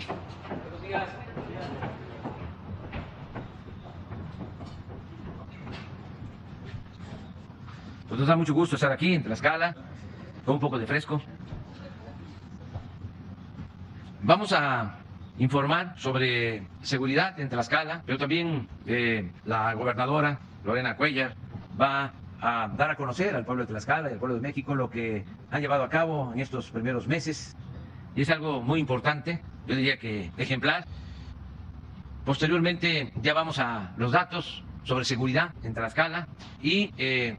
Buenos días. Pues nos da mucho gusto estar aquí en Tlaxcala, con un poco de fresco. Vamos a informar sobre seguridad en Tlaxcala, pero también la gobernadora Lorena Cuellar va a dar a conocer al pueblo de Tlaxcala y al pueblo de México lo que han llevado a cabo en estos primeros meses. Y es algo muy importante, yo diría que ejemplar. Posteriormente ya vamos a los datos sobre seguridad en Tlaxcala y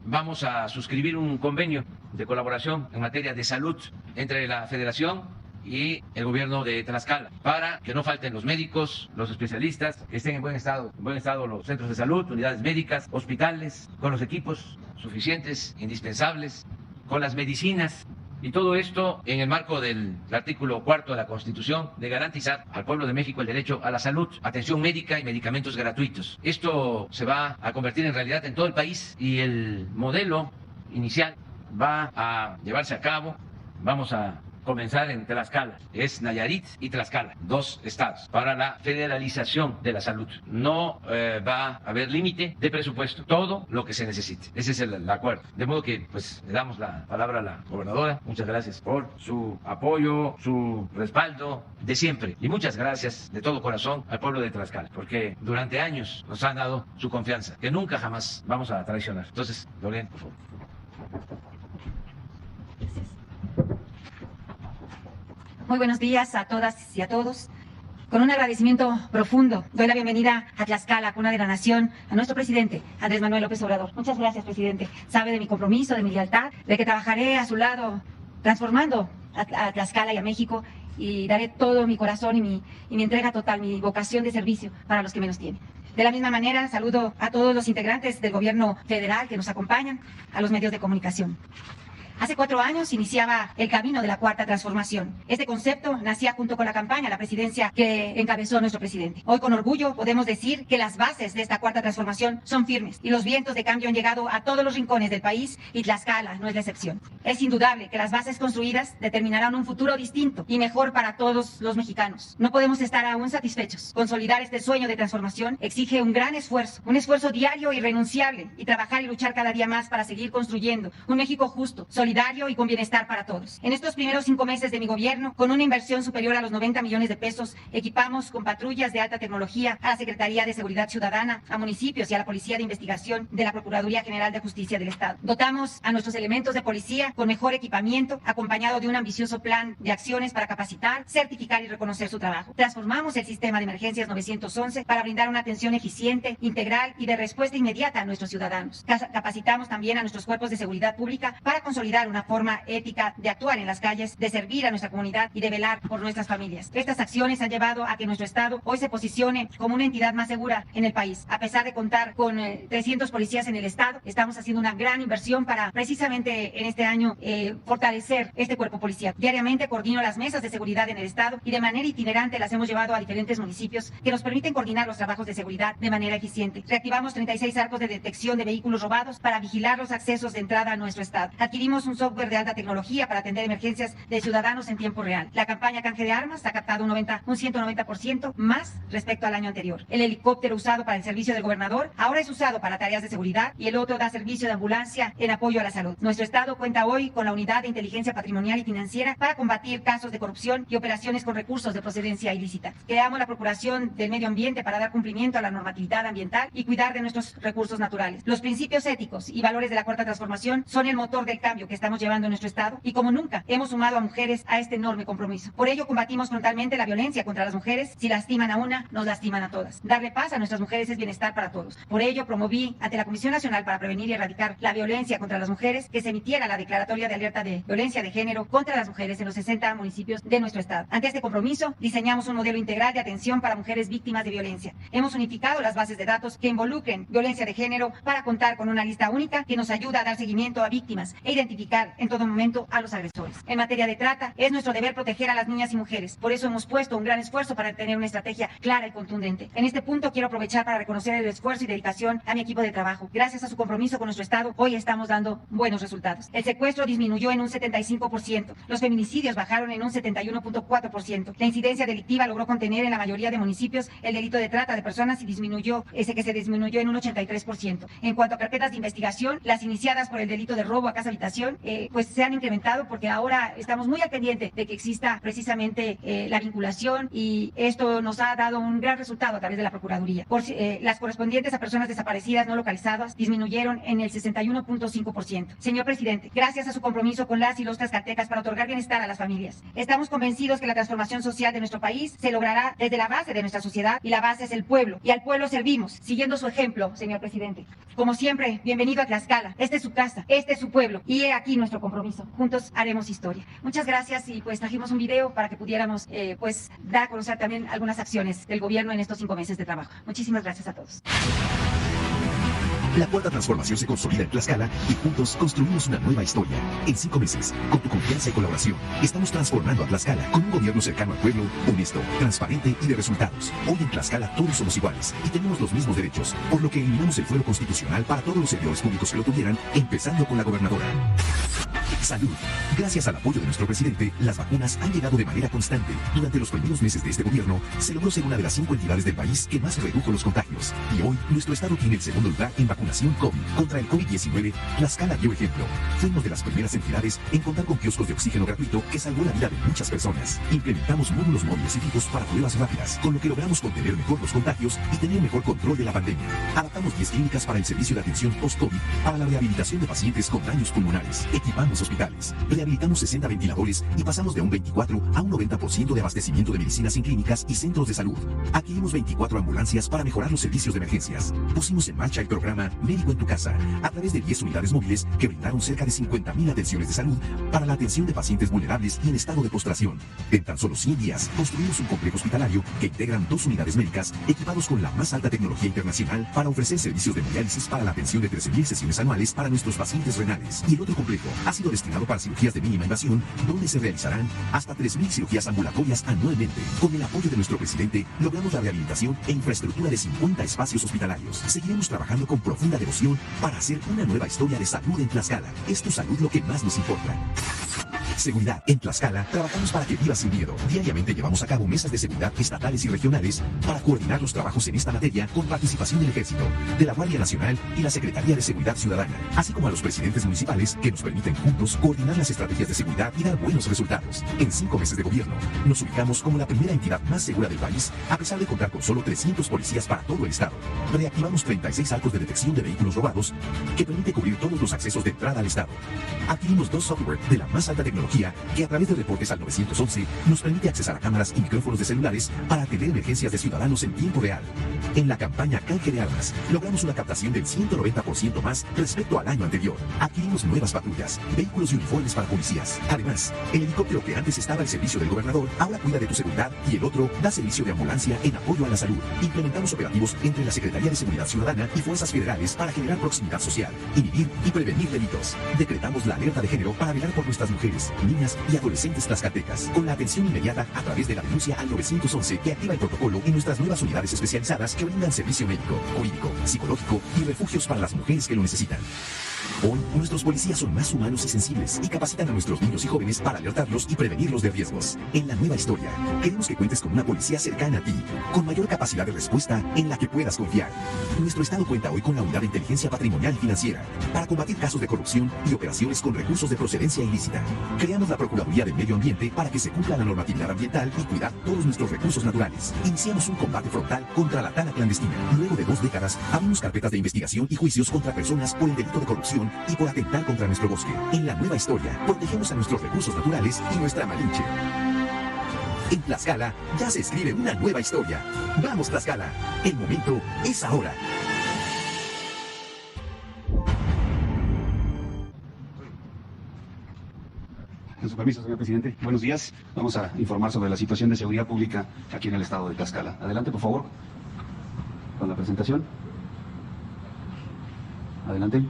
vamos a suscribir un convenio de colaboración en materia de salud entre la Federación y el gobierno de Tlaxcala para que no falten los médicos, los especialistas, que estén en buen estado los centros de salud, unidades médicas, hospitales, con los equipos suficientes, indispensables, con las medicinas. Y todo esto en el marco del artículo 4 de la Constitución de garantizar al pueblo de México el derecho a la salud, atención médica y medicamentos gratuitos. Esto se va a convertir en realidad en todo el país y el modelo inicial va a llevarse a cabo. Vamos a comenzar en Tlaxcala, es Nayarit y Tlaxcala, 2 estados, para la federalización de la salud. No va a haber límite de presupuesto, todo lo que se necesite. Ese es el acuerdo. De modo que, pues, le damos la palabra a la gobernadora. Muchas gracias por su apoyo, su respaldo de siempre. Y muchas gracias de todo corazón al pueblo de Tlaxcala, porque durante años nos han dado su confianza, que nunca jamás vamos a traicionar. Entonces, Lorena, por favor. Muy buenos días a todas y a todos. Con un agradecimiento profundo, doy la bienvenida a Tlaxcala, cuna de la nación, a nuestro presidente, Andrés Manuel López Obrador. Muchas gracias, presidente. Sabe de mi compromiso, de mi lealtad, de que trabajaré a su lado, transformando a Tlaxcala y a México, y daré todo mi corazón y mi entrega total, mi vocación de servicio para los que menos tienen. De la misma manera, saludo a todos los integrantes del gobierno federal que nos acompañan, a los medios de comunicación. Hace 4 años iniciaba el camino de la Cuarta Transformación. Este concepto nacía junto con la campaña a la presidencia que encabezó nuestro presidente. Hoy con orgullo podemos decir que las bases de esta Cuarta Transformación son firmes y los vientos de cambio han llegado a todos los rincones del país y Tlaxcala no es la excepción. Es indudable que las bases construidas determinarán un futuro distinto y mejor para todos los mexicanos. No podemos estar aún satisfechos. Consolidar este sueño de transformación exige un gran esfuerzo, un esfuerzo diario y irrenunciable, y trabajar y luchar cada día más para seguir construyendo un México justo, solidario y con bienestar para todos. En estos primeros 5 meses de mi gobierno, con una inversión superior a los 90 millones de pesos, equipamos con patrullas de alta tecnología a la Secretaría de Seguridad Ciudadana, a municipios y a la Policía de Investigación de la Procuraduría General de Justicia del Estado. Dotamos a nuestros elementos de policía con mejor equipamiento, acompañado de un ambicioso plan de acciones para capacitar, certificar y reconocer su trabajo. Transformamos el sistema de emergencias 911 para brindar una atención eficiente, integral y de respuesta inmediata a nuestros ciudadanos. Capacitamos también a nuestros cuerpos de seguridad pública para consolidar una forma ética de actuar en las calles, de servir a nuestra comunidad y de velar por nuestras familias. Estas acciones han llevado a que nuestro estado hoy se posicione como una entidad más segura en el país. A pesar de contar con 300 policías en el estado, estamos haciendo una gran inversión para precisamente en este año fortalecer este cuerpo policial. Diariamente coordino las mesas de seguridad en el estado y de manera itinerante las hemos llevado a diferentes municipios que nos permiten coordinar los trabajos de seguridad de manera eficiente. Reactivamos 36 arcos de detección de vehículos robados para vigilar los accesos de entrada a nuestro estado. Adquirimos un software de alta tecnología para atender emergencias de ciudadanos en tiempo real. La campaña Canje de Armas ha captado un 190% más respecto al año anterior. El helicóptero usado para el servicio del gobernador ahora es usado para tareas de seguridad y el otro da servicio de ambulancia en apoyo a la salud. Nuestro estado cuenta hoy con la Unidad de Inteligencia Patrimonial y Financiera para combatir casos de corrupción y operaciones con recursos de procedencia ilícita. Creamos la Procuración del Medio Ambiente para dar cumplimiento a la normatividad ambiental y cuidar de nuestros recursos naturales. Los principios éticos y valores de la Cuarta Transformación son el motor del cambio que estamos llevando en nuestro estado y como nunca hemos sumado a mujeres a este enorme compromiso. Por ello combatimos frontalmente la violencia contra las mujeres. Si lastiman a una, nos lastiman a todas. Darle paz a nuestras mujeres es bienestar para todos. Por ello promoví ante la Comisión Nacional para Prevenir y Erradicar la Violencia contra las Mujeres que se emitiera la declaratoria de alerta de violencia de género contra las mujeres en los 60 municipios de nuestro estado. Ante este compromiso diseñamos un modelo integral de atención para mujeres víctimas de violencia. Hemos unificado las bases de datos que involucren violencia de género para contar con una lista única que nos ayuda a dar seguimiento a víctimas e identificar identificar en todo momento a los agresores. En materia de trata, es nuestro deber proteger a las niñas y mujeres. Por eso hemos puesto un gran esfuerzo para tener una estrategia clara y contundente. En este punto quiero aprovechar para reconocer el esfuerzo y dedicación a mi equipo de trabajo. Gracias a su compromiso con nuestro Estado, hoy estamos dando buenos resultados. El secuestro disminuyó en un 75%. Los feminicidios bajaron en un 71.4%. La incidencia delictiva logró contener en la mayoría de municipios el delito de trata de personas y disminuyó en un 83%. En cuanto a carpetas de investigación, las iniciadas por el delito de robo a casa habitación, pues se han incrementado porque ahora estamos muy al pendiente de que exista precisamente la vinculación, y esto nos ha dado un gran resultado a través de la Procuraduría. Las correspondientes a personas desaparecidas no localizadas disminuyeron en el 61.5%. Señor presidente, gracias a su compromiso con las y los tlaxcaltecas para otorgar bienestar a las familias, estamos convencidos que la transformación social de nuestro país se logrará desde la base de nuestra sociedad, y la base es el pueblo, y al pueblo servimos, siguiendo su ejemplo, señor presidente. Como siempre, bienvenido a Tlaxcala. Esta es su casa, este es su pueblo, y he aquí nuestro compromiso. Juntos haremos historia. Muchas gracias, y pues trajimos un video para que pudiéramos pues dar a conocer también algunas acciones del gobierno en estos 5 meses de trabajo. Muchísimas gracias a todos. La cuarta transformación se consolida en Tlaxcala y juntos construimos una nueva historia. En 5 meses, con tu confianza y colaboración, estamos transformando a Tlaxcala con un gobierno cercano al pueblo, honesto, transparente y de resultados. Hoy en Tlaxcala todos somos iguales y tenemos los mismos derechos, por lo que eliminamos el fuero constitucional para todos los servidores públicos que lo tuvieran, empezando con la gobernadora. Salud. Gracias al apoyo de nuestro presidente, las vacunas han llegado de manera constante. Durante los primeros meses de este gobierno, se logró ser una de las 5 entidades del país que más redujo los contagios. Y hoy, nuestro estado tiene el segundo lugar en vacunación COVID. Contra el COVID-19, Tlaxcala dio ejemplo. Fuimos de las primeras entidades en contar con kioscos de oxígeno gratuito que salvó la vida de muchas personas. Implementamos módulos móviles y equipos para pruebas rápidas, con lo que logramos contener mejor los contagios y tener mejor control de la pandemia. Adaptamos 10 clínicas para el servicio de atención post-COVID para la rehabilitación de pacientes con daños pulmonares. Equipamos hospitales. Rehabilitamos 60 ventiladores y pasamos de un 24 a un 90% de abastecimiento de medicinas en clínicas y centros de salud. Adquirimos 24 ambulancias para mejorar los servicios de emergencias. Pusimos en marcha el programa Médico en tu Casa, a través de 10 unidades móviles que brindaron cerca de 50,000 atenciones de salud para la atención de pacientes vulnerables y en estado de postración. En tan solo 100 días, construimos un complejo hospitalario que integran 2 unidades médicas equipados con la más alta tecnología internacional para ofrecer servicios de diálisis para la atención de 13,000 sesiones anuales para nuestros pacientes renales. Y el otro complejo ha sido destinado para cirugías de mínima invasión, donde se realizarán hasta 3,000 cirugías ambulatorias anualmente. Con el apoyo de nuestro presidente, logramos la rehabilitación e infraestructura de 50 espacios hospitalarios. Seguiremos trabajando con profunda devoción para hacer una nueva historia de salud en Tlaxcala. Es tu salud lo que más nos importa. Seguridad. En Tlaxcala, trabajamos para que vivas sin miedo. Diariamente llevamos a cabo mesas de seguridad estatales y regionales para coordinar los trabajos en esta materia con participación del Ejército, de la Guardia Nacional y la Secretaría de Seguridad Ciudadana, así como a los presidentes municipales que nos permiten juntos coordinar las estrategias de seguridad y dar buenos resultados. En 5 meses de gobierno, nos ubicamos como la primera entidad más segura del país, a pesar de contar con solo 300 policías para todo el estado. Reactivamos 36 arcos de detección de vehículos robados que permite cubrir todos los accesos de entrada al estado. Adquirimos 2 software de la más alta tecnología que a través de reportes al 911 nos permite accesar a cámaras y micrófonos de celulares para atender emergencias de ciudadanos en tiempo real. En la campaña Canje de Armas, logramos una captación del 190% más respecto al año anterior. Adquirimos nuevas patrullas, vehículos y uniformes para policías. Además, el helicóptero que antes estaba al servicio del gobernador ahora cuida de tu seguridad y el otro da servicio de ambulancia en apoyo a la salud. Implementamos operativos entre la Secretaría de Seguridad Ciudadana y fuerzas federales para generar proximidad social, inhibir y prevenir delitos. Decretamos la alerta de género para velar por nuestras mujeres, niñas y adolescentes tlaxcaltecas, con la atención inmediata a través de la denuncia al 911 que activa el protocolo en nuestras nuevas unidades especializadas que brindan servicio médico, jurídico, psicológico y refugios para las mujeres que lo necesitan. Hoy, nuestros policías son más humanos y sensibles y capacitan a nuestros niños y jóvenes para alertarlos y prevenirlos de riesgos. En la nueva historia, queremos que cuentes con una policía cercana a ti, con mayor capacidad de respuesta en la que puedas confiar. Nuestro estado cuenta hoy con la Unidad de Inteligencia Patrimonial y Financiera para combatir casos de corrupción y operaciones con recursos de procedencia ilícita. Creamos la Procuraduría del Medio Ambiente para que se cumpla la normatividad ambiental y cuidar todos nuestros recursos naturales. Iniciamos un combate frontal contra la tala clandestina. Luego de 2 décadas, abrimos carpetas de investigación y juicios contra personas por el delito de corrupción y por atentar contra nuestro bosque. En la nueva historia, protegemos a nuestros recursos naturales y nuestra Malinche. En Tlaxcala, ya se escribe una nueva historia. ¡Vamos, Tlaxcala! El momento es ahora. Con su permiso, señor presidente. Buenos días. Vamos a informar sobre la situación de seguridad pública aquí en el estado de Tlaxcala. Adelante, por favor, con la presentación. Adelante.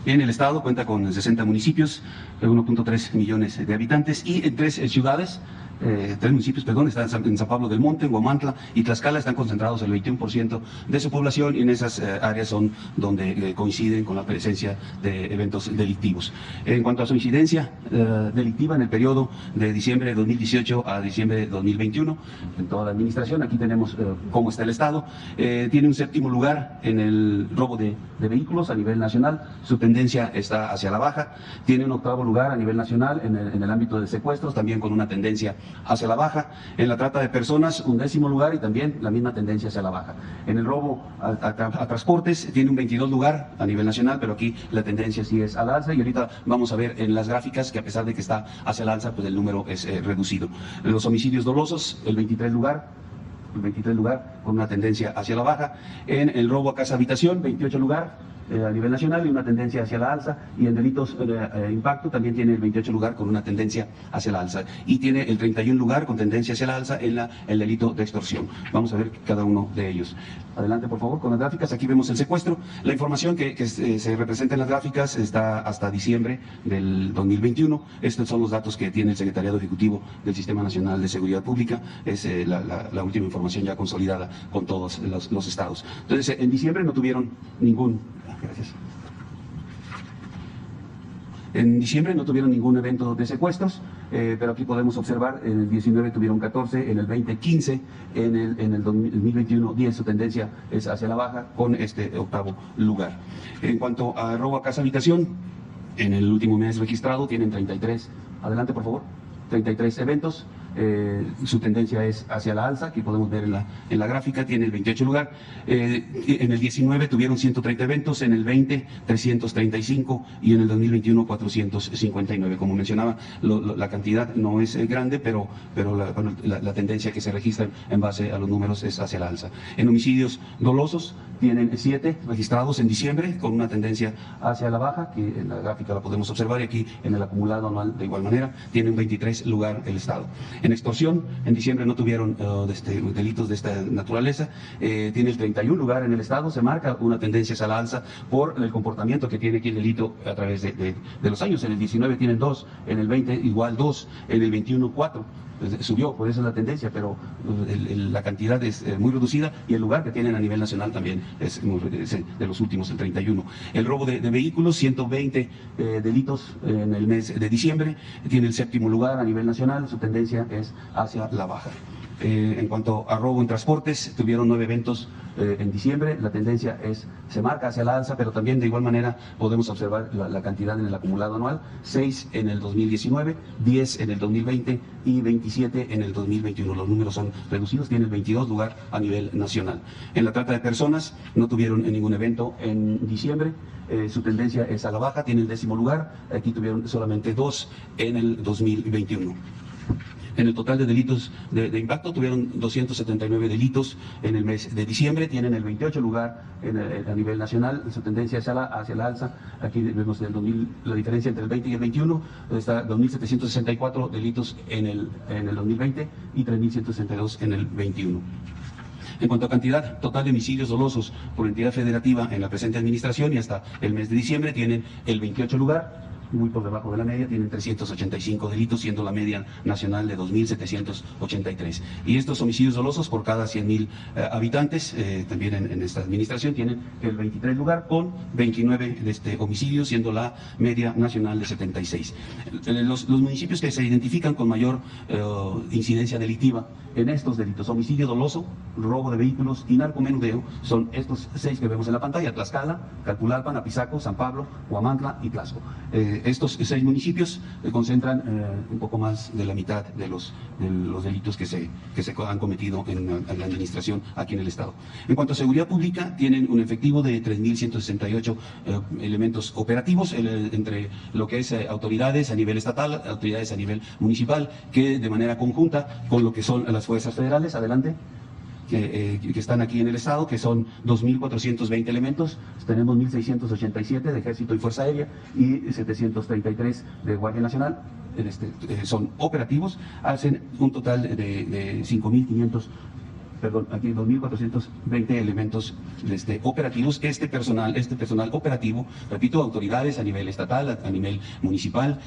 Bien, el estado cuenta con 60 municipios, 1.3 millones de habitantes y en 3 ciudades. 3 municipios, perdón, están en San Pablo del Monte, en Huamantla y Tlaxcala, están concentrados el 21% de su población y en esas áreas son donde coinciden con la presencia de eventos delictivos. En cuanto a su incidencia delictiva en el periodo de diciembre de 2018 a diciembre de 2021, en toda la administración, aquí tenemos cómo está el estado, tiene un 7º lugar en el robo de vehículos a nivel nacional, su tendencia está hacia la baja, tiene un 8º lugar a nivel nacional en el ámbito de secuestros, también con una tendencia hacia la baja. En la trata de personas, un 10º lugar y también la misma tendencia hacia la baja. En el robo a transportes tiene un 22 lugar a nivel nacional, pero aquí la tendencia sí es al alza y ahorita vamos a ver en las gráficas que a pesar de que está hacia el alza, pues el número es reducido. Los homicidios dolosos, el 23 lugar con una tendencia hacia la baja. En el robo a casa-habitación, 28 lugar a nivel nacional y una tendencia hacia la alza, y en delitos de impacto también tiene el 28 lugar con una tendencia hacia la alza y tiene el 31 lugar con tendencia hacia la alza en el delito de extorsión. Vamos a ver cada uno de ellos. Adelante, por favor, con las gráficas. Aquí vemos el secuestro. La información que se representa en las gráficas está hasta diciembre del 2021. Estos son los datos que tiene el Secretariado Ejecutivo del Sistema Nacional de Seguridad Pública. Es la última información ya consolidada con todos los estados. Entonces, en diciembre no tuvieron ningún... Gracias. En diciembre no tuvieron ningún evento de secuestros, pero aquí podemos observar, en el 19 tuvieron 14, en el 20 15, en el 2021 10, su tendencia es hacia la baja con este 8º lugar. En cuanto a robo a casa-habitación, en el último mes registrado tienen 33, adelante por favor, 33 eventos. Su tendencia es hacia la alza, que podemos ver en la gráfica, tiene el 28 lugar. En el 19 tuvieron 130 eventos, en el 20 335 y en el 2021 459. Como mencionaba, la cantidad no es grande, pero la tendencia que se registra en base a los números es hacia la alza. En homicidios dolosos tienen 7 registrados en diciembre con una tendencia hacia la baja, que en la gráfica la podemos observar, y aquí en el acumulado anual de igual manera tiene un 23 lugar el estado. En extorsión, en diciembre no tuvieron delitos de esta naturaleza, tiene el 31 lugar en el estado, se marca una tendencia hacia la alza por el comportamiento que tiene aquí el delito a través de los años. En el 19 tienen 2, en el 20 igual 2, en el 21 4. Subió, por eso es la tendencia, pero la cantidad es muy reducida y el lugar que tienen a nivel nacional también es de los últimos, el 31. El robo de vehículos, 120 delitos en el mes de diciembre, tiene el 7º lugar a nivel nacional, su tendencia es hacia la baja. En cuanto a robo en transportes, tuvieron 9 eventos en diciembre, la tendencia se marca hacia la alza, pero también de igual manera podemos observar la cantidad en el acumulado anual, 6 en el 2019, 10 en el 2020 y 27 en el 2021. Los números son reducidos, tiene el 22 lugar a nivel nacional. En la trata de personas no tuvieron ningún evento en diciembre, su tendencia es a la baja, tiene el 10º lugar, aquí tuvieron solamente 2 en el 2021. En el total de delitos de impacto tuvieron 279 delitos en el mes de diciembre, tienen el 28 lugar a nivel nacional, su tendencia hacia la alza. Aquí vemos la diferencia entre el 20 y el 21, está 2.764 delitos en el 2020 y 3.162 en el 21. En cuanto a cantidad total de homicidios dolosos por entidad federativa en la presente administración y hasta el mes de diciembre tienen el 28 lugar, muy por debajo de la media, tienen 385 delitos, siendo la media nacional de 2.783. Y estos homicidios dolosos por cada 100.000 habitantes, también en esta administración, tienen el 23 lugar con 29 homicidios, siendo la media nacional de 76. Los municipios que se identifican con mayor incidencia delictiva en estos delitos, homicidio doloso, robo de vehículos y narcomenudeo, son estos 6 que vemos en la pantalla: Tlaxcala, Calpulalpan, Apizaco, San Pablo, Huamantla y Tlaxco. Estos 6 municipios concentran un poco más de la mitad de los delitos que se han cometido en la administración aquí en el estado. En cuanto a seguridad pública, tienen un efectivo de 3.168 elementos operativos entre lo que es autoridades a nivel estatal, autoridades a nivel municipal, que de manera conjunta con lo que son las fuerzas federales, adelante, que están aquí en el estado, que son 2.420 elementos, tenemos 1.687 de Ejército y Fuerza Aérea y 733 de Guardia Nacional, son operativos, hacen un total de 5.500 aquí 2.420 elementos operativos. Este personal operativo, repito, autoridades a nivel estatal, a nivel municipal,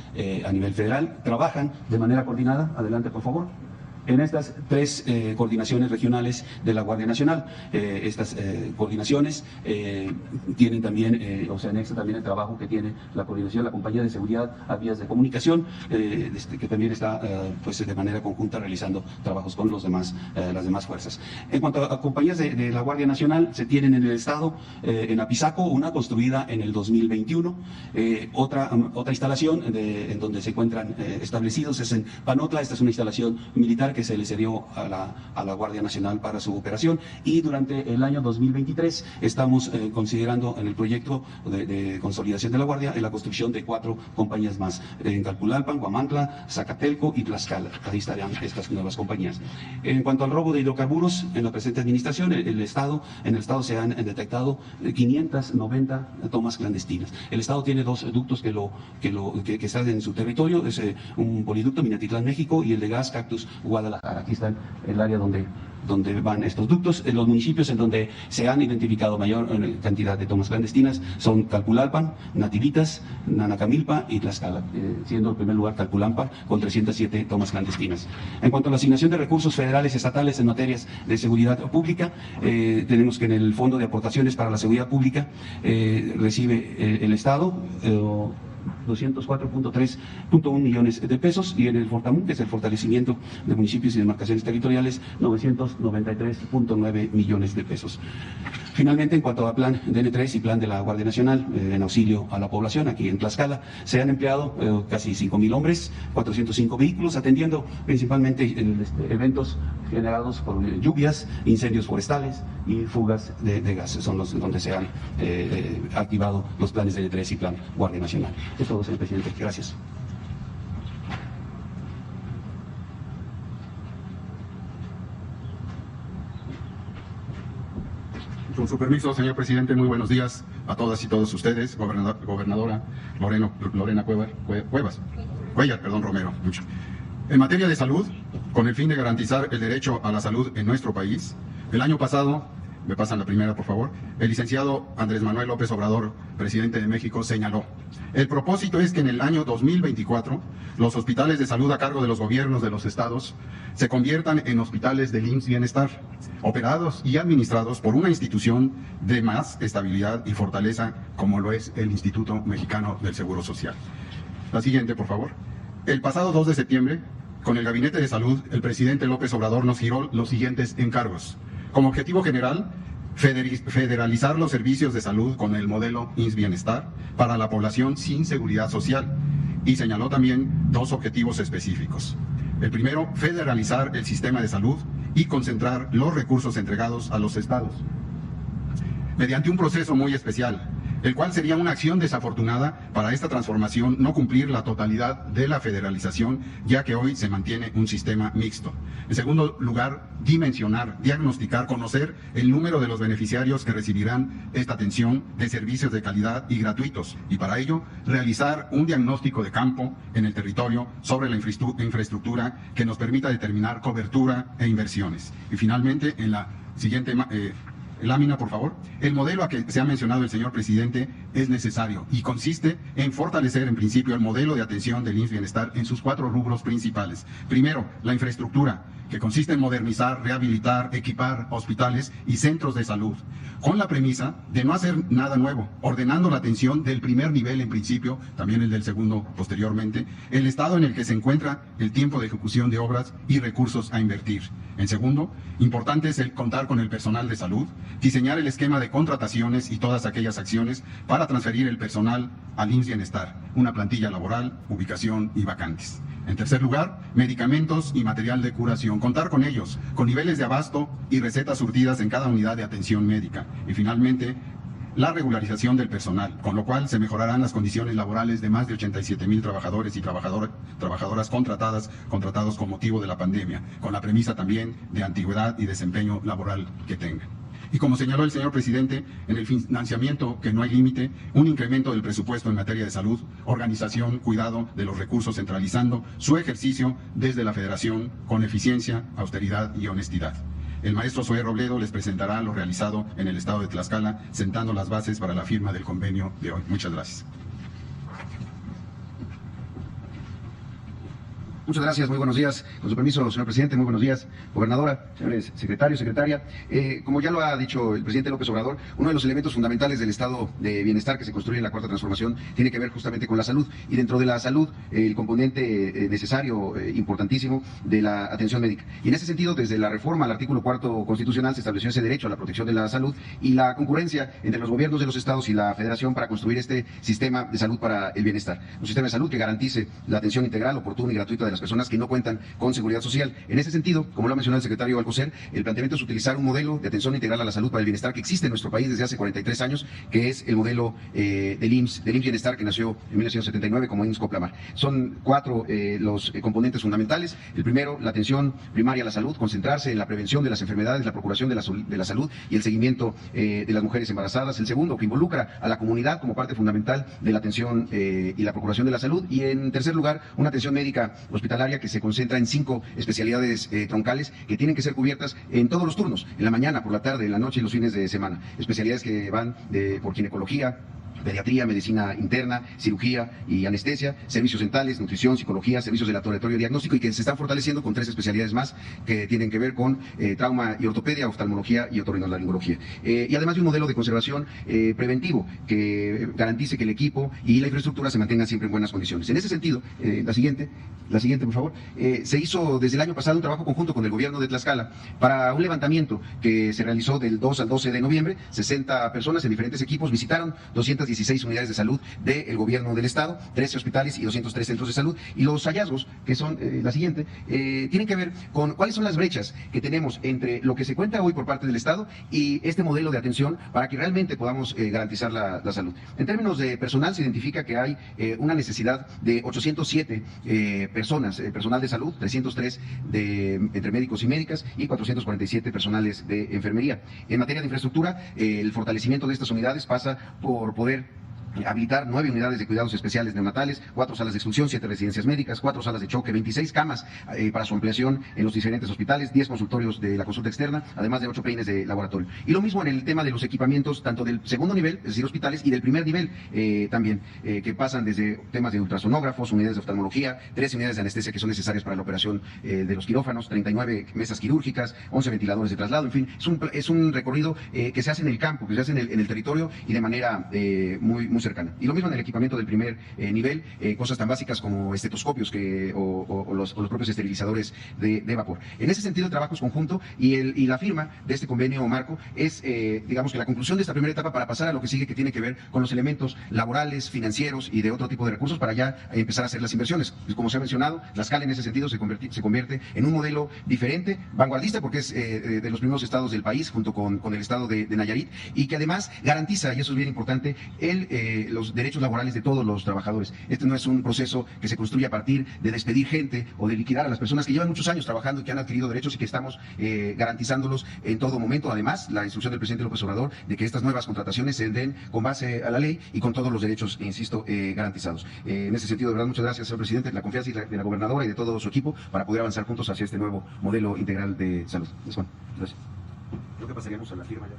a nivel federal, trabajan de manera coordinada. Adelante, por favor. En estas tres coordinaciones regionales de la Guardia Nacional. Estas coordinaciones tienen también, o se anexa también el trabajo que tiene la coordinación, la Compañía de Seguridad a Vías de Comunicación, que también está pues de manera conjunta realizando trabajos con las demás fuerzas. En cuanto a compañías de la Guardia Nacional, se tienen en el Estado, en Apizaco, una construida en el 2021, otra instalación en donde se encuentran establecidos es en Panotla. Esta es una instalación militar que se le cedió a la Guardia Nacional para su operación, y durante el año 2023 estamos considerando en el proyecto de consolidación de la Guardia en la construcción de 4 compañías más, en Calpulalpan, Huamantla, Zacatelco y Tlaxcala. Ahí estarían estas nuevas compañías. En cuanto al robo de hidrocarburos, en la presente administración, en el Estado se han detectado 590 tomas clandestinas. El Estado tiene 2 ductos que están en su territorio, es un poliducto Minatitlán, México, y el de gas Cactus, Guadalajara. Aquí está el área donde van estos ductos. En los municipios en donde se han identificado mayor cantidad de tomas clandestinas son Calpulalpan, Nativitas, Nanacamilpa y Tlaxcala, siendo el primer lugar Calpulalpan con 307 tomas clandestinas. En cuanto a la asignación de recursos federales y estatales en materias de seguridad pública, tenemos que en el Fondo de Aportaciones para la Seguridad Pública recibe el Estado 204.3.1 millones de pesos, y en el Fortamun, que es el fortalecimiento de municipios y demarcaciones territoriales, 993.9 millones de pesos. Finalmente, en cuanto a plan DN3 y plan de la Guardia Nacional en auxilio a la población, aquí en Tlaxcala se han empleado casi 5.000 hombres, 405 vehículos, atendiendo principalmente eventos generados por lluvias, incendios forestales y fugas de gas. Son los donde se han activado los planes DN3 y plan Guardia Nacional. Es todo, señor presidente. Gracias. Con su permiso, señor presidente, muy buenos días a todas y todos ustedes, gobernadora Lorena Cuellar Romero. En materia de salud, con el fin de garantizar el derecho a la salud en nuestro país, el año pasado, me pasan la primera, por favor, el licenciado Andrés Manuel López Obrador, presidente de México, señaló: el propósito es que en el año 2024 los hospitales de salud a cargo de los gobiernos de los estados se conviertan en hospitales del IMSS Bienestar, operados y administrados por una institución de más estabilidad y fortaleza como lo es el Instituto Mexicano del Seguro Social. La siguiente, por favor. El pasado 2 de septiembre, con el Gabinete de Salud, el presidente López Obrador nos giró los siguientes encargos. Como objetivo general, federalizar los servicios de salud con el modelo IMSS Bienestar para la población sin seguridad social, y señaló también 2 objetivos específicos. El primero, federalizar el sistema de salud y concentrar los recursos entregados a los estados mediante un proceso muy especial, el cual sería una acción desafortunada para esta transformación no cumplir la totalidad de la federalización, ya que hoy se mantiene un sistema mixto. En segundo lugar, dimensionar, diagnosticar, conocer el número de los beneficiarios que recibirán esta atención de servicios de calidad y gratuitos, y para ello realizar un diagnóstico de campo en el territorio sobre la infraestructura que nos permita determinar cobertura e inversiones. Y finalmente, en la siguiente lámina, por favor. El modelo a que se ha mencionado el señor presidente es necesario y consiste en fortalecer en principio el modelo de atención del IMSS Bienestar en sus 4 rubros principales. Primero, la infraestructura, que consiste en modernizar, rehabilitar, equipar hospitales y centros de salud, con la premisa de no hacer nada nuevo, ordenando la atención del primer nivel en principio, también el del segundo posteriormente, el estado en el que se encuentra el tiempo de ejecución de obras y recursos a invertir. En segundo, importante es el contar con el personal de salud, diseñar el esquema de contrataciones y todas aquellas acciones para transferir el personal al IMSS Bienestar, una plantilla laboral, ubicación y vacantes. En tercer lugar, medicamentos y material de curación, contar con ellos, con niveles de abasto y recetas surtidas en cada unidad de atención médica. Y finalmente, la regularización del personal, con lo cual se mejorarán las condiciones laborales de más de 87,000 trabajadores y trabajadoras contratados con motivo de la pandemia, con la premisa también de antigüedad y desempeño laboral que tengan. Y como señaló el señor presidente, en el financiamiento, que no hay límite, un incremento del presupuesto en materia de salud, organización, cuidado de los recursos, centralizando su ejercicio desde la Federación con eficiencia, austeridad y honestidad. El maestro Zoé Robledo les presentará lo realizado en el estado de Tlaxcala, sentando las bases para la firma del convenio de hoy. Muchas gracias. Muchas gracias, muy buenos días. Con su permiso, señor presidente, muy buenos días, gobernadora, señores secretarios, secretaria. Como ya lo ha dicho el presidente López Obrador, uno de los elementos fundamentales del estado de bienestar que se construye en la Cuarta Transformación tiene que ver justamente con la salud. Y dentro de la salud, el componente necesario, importantísimo, de la atención médica. Y en ese sentido, desde la reforma al artículo 4 constitucional se estableció ese derecho a la protección de la salud y la concurrencia entre los gobiernos de los estados y la federación para construir este sistema de salud para el bienestar. Un sistema de salud que garantice la atención integral, oportuna y gratuita de las personas que no cuentan con seguridad social. En ese sentido, como lo ha mencionado el secretario Alcocer, el planteamiento es utilizar un modelo de atención integral a la salud para el bienestar que existe en nuestro país desde hace 43 años, que es el modelo del IMSS Bienestar, que nació en 1979 como IMSS Coplamar. Son 4 los componentes fundamentales. El primero, la atención primaria a la salud, concentrarse en la prevención de las enfermedades, la procuración de la salud y el seguimiento de las mujeres embarazadas. El segundo, que involucra a la comunidad como parte fundamental de la atención y la procuración de la salud. Y en tercer lugar, una atención médica hospitalaria que se concentra en 5 especialidades troncales que tienen que ser cubiertas en todos los turnos, en la mañana, por la tarde, en la noche y los fines de semana. Especialidades que van por ginecología, pediatría, medicina interna, cirugía y anestesia, servicios dentales, nutrición, psicología, servicios de laboratorio diagnóstico, y que se están fortaleciendo con 3 especialidades más que tienen que ver con trauma y ortopedia, oftalmología y otorrinolaringología. Y además de un modelo de conservación preventivo que garantice que el equipo y la infraestructura se mantengan siempre en buenas condiciones. En ese sentido, la siguiente, por favor, se hizo desde el año pasado un trabajo conjunto con el gobierno de Tlaxcala para un levantamiento que se realizó del 2 al 12 de noviembre. 60 personas en diferentes equipos visitaron 216 unidades de salud del gobierno del estado, 13 hospitales y 203 centros de salud. Y los hallazgos, que son la siguiente, tienen que ver con cuáles son las brechas que tenemos entre lo que se cuenta hoy por parte del estado y este modelo de atención para que realmente podamos garantizar la salud. En términos de personal, se identifica que hay una necesidad de 807 personal de salud, 303 entre médicos y médicas y 447 personales de enfermería. En materia de infraestructura, el fortalecimiento de estas unidades pasa por poder habilitar 9 unidades de cuidados especiales neonatales, 4 salas de exclusión, 7 residencias médicas, 4 salas de choque, 26 camas para su ampliación en los diferentes hospitales, 10 consultorios de la consulta externa, además de 8 peines de laboratorio. Y lo mismo en el tema de los equipamientos, tanto del segundo nivel, es decir, hospitales, y del primer nivel también, que pasan desde temas de ultrasonógrafos, unidades de oftalmología, 13 unidades de anestesia que son necesarias para la operación de los quirófanos, 39 mesas quirúrgicas, 11 ventiladores de traslado, en fin, es un recorrido que se hace en el campo, que se hace en el territorio y de manera muy cercana. Y lo mismo en el equipamiento del primer nivel, cosas tan básicas como estetoscopios o los propios esterilizadores de vapor. En ese sentido, el trabajo es conjunto y la firma de este convenio marco es, digamos que la conclusión de esta primera etapa para pasar a lo que sigue, que tiene que ver con los elementos laborales, financieros y de otro tipo de recursos para ya empezar a hacer las inversiones. Como se ha mencionado, Tlaxcala en ese sentido se convierte en un modelo diferente, vanguardista, porque es de los primeros estados del país, junto con el estado de Nayarit, y que además garantiza, y eso es bien importante, los derechos laborales de todos los trabajadores. Este no es un proceso que se construye a partir de despedir gente o de liquidar a las personas que llevan muchos años trabajando y que han adquirido derechos y que estamos garantizándolos en todo momento. Además, la instrucción del presidente López Obrador de que estas nuevas contrataciones se den con base a la ley y con todos los derechos, insisto, garantizados. En ese sentido, de verdad, muchas gracias, señor presidente, la confianza de la gobernadora y de todo su equipo para poder avanzar juntos hacia este nuevo modelo integral de salud. Gracias. Creo que pasaríamos a la firma ya.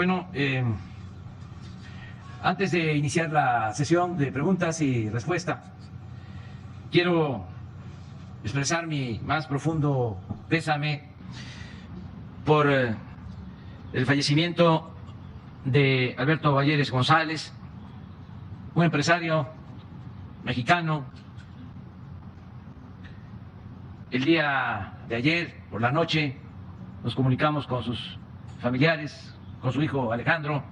Bueno, antes de iniciar la sesión de preguntas y respuestas, quiero expresar mi más profundo pésame por el fallecimiento de Alberto Valleres González, un empresario mexicano. El día de ayer, por la noche, nos comunicamos con sus familiares, con su hijo Alejandro.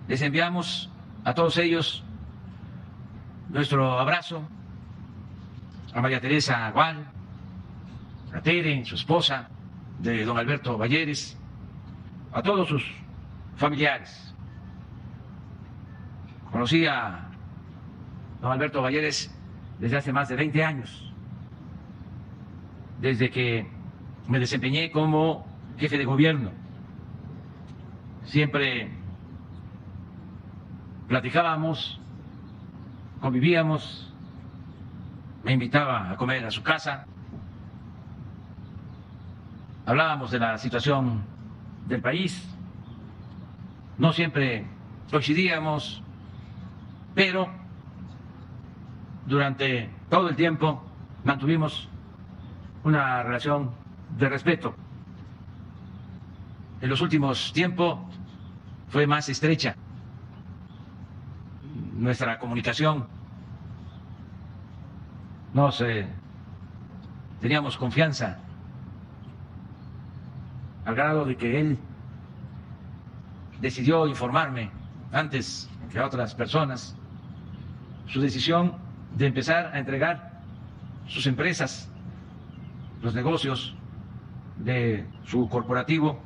Les enviamos a todos ellos nuestro abrazo, a María Teresa Gual, a Tere, su esposa, de don Alberto Valleres, a todos sus familiares. Conocí a don Alberto Valleres desde hace más de 20 años, desde que me desempeñé como jefe de gobierno. Siempre platicábamos, convivíamos, me invitaba a comer a su casa, hablábamos de la situación del país, no siempre coincidíamos, pero durante todo el tiempo mantuvimos una relación de respeto. En los últimos tiempos fue más estrecha nuestra comunicación. Teníamos confianza al grado de que él decidió informarme antes que a otras personas su decisión de empezar a entregar sus empresas, los negocios de su corporativo,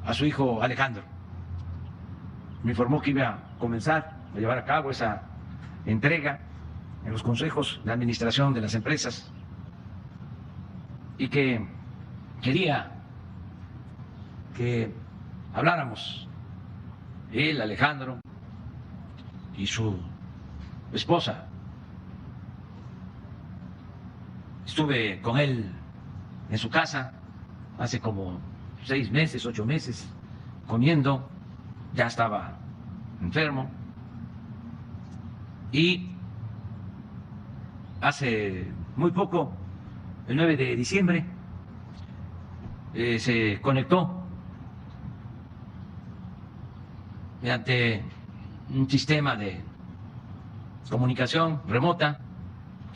a su hijo Alejandro. Me informó que iba a comenzar a llevar a cabo esa entrega en los consejos de administración de las empresas y que quería que habláramos, él, Alejandro y su esposa. Estuve con él en su casa hace como 6 meses, 8 meses, comiendo, ya estaba enfermo, y hace muy poco, el 9 de diciembre, se conectó mediante un sistema de comunicación remota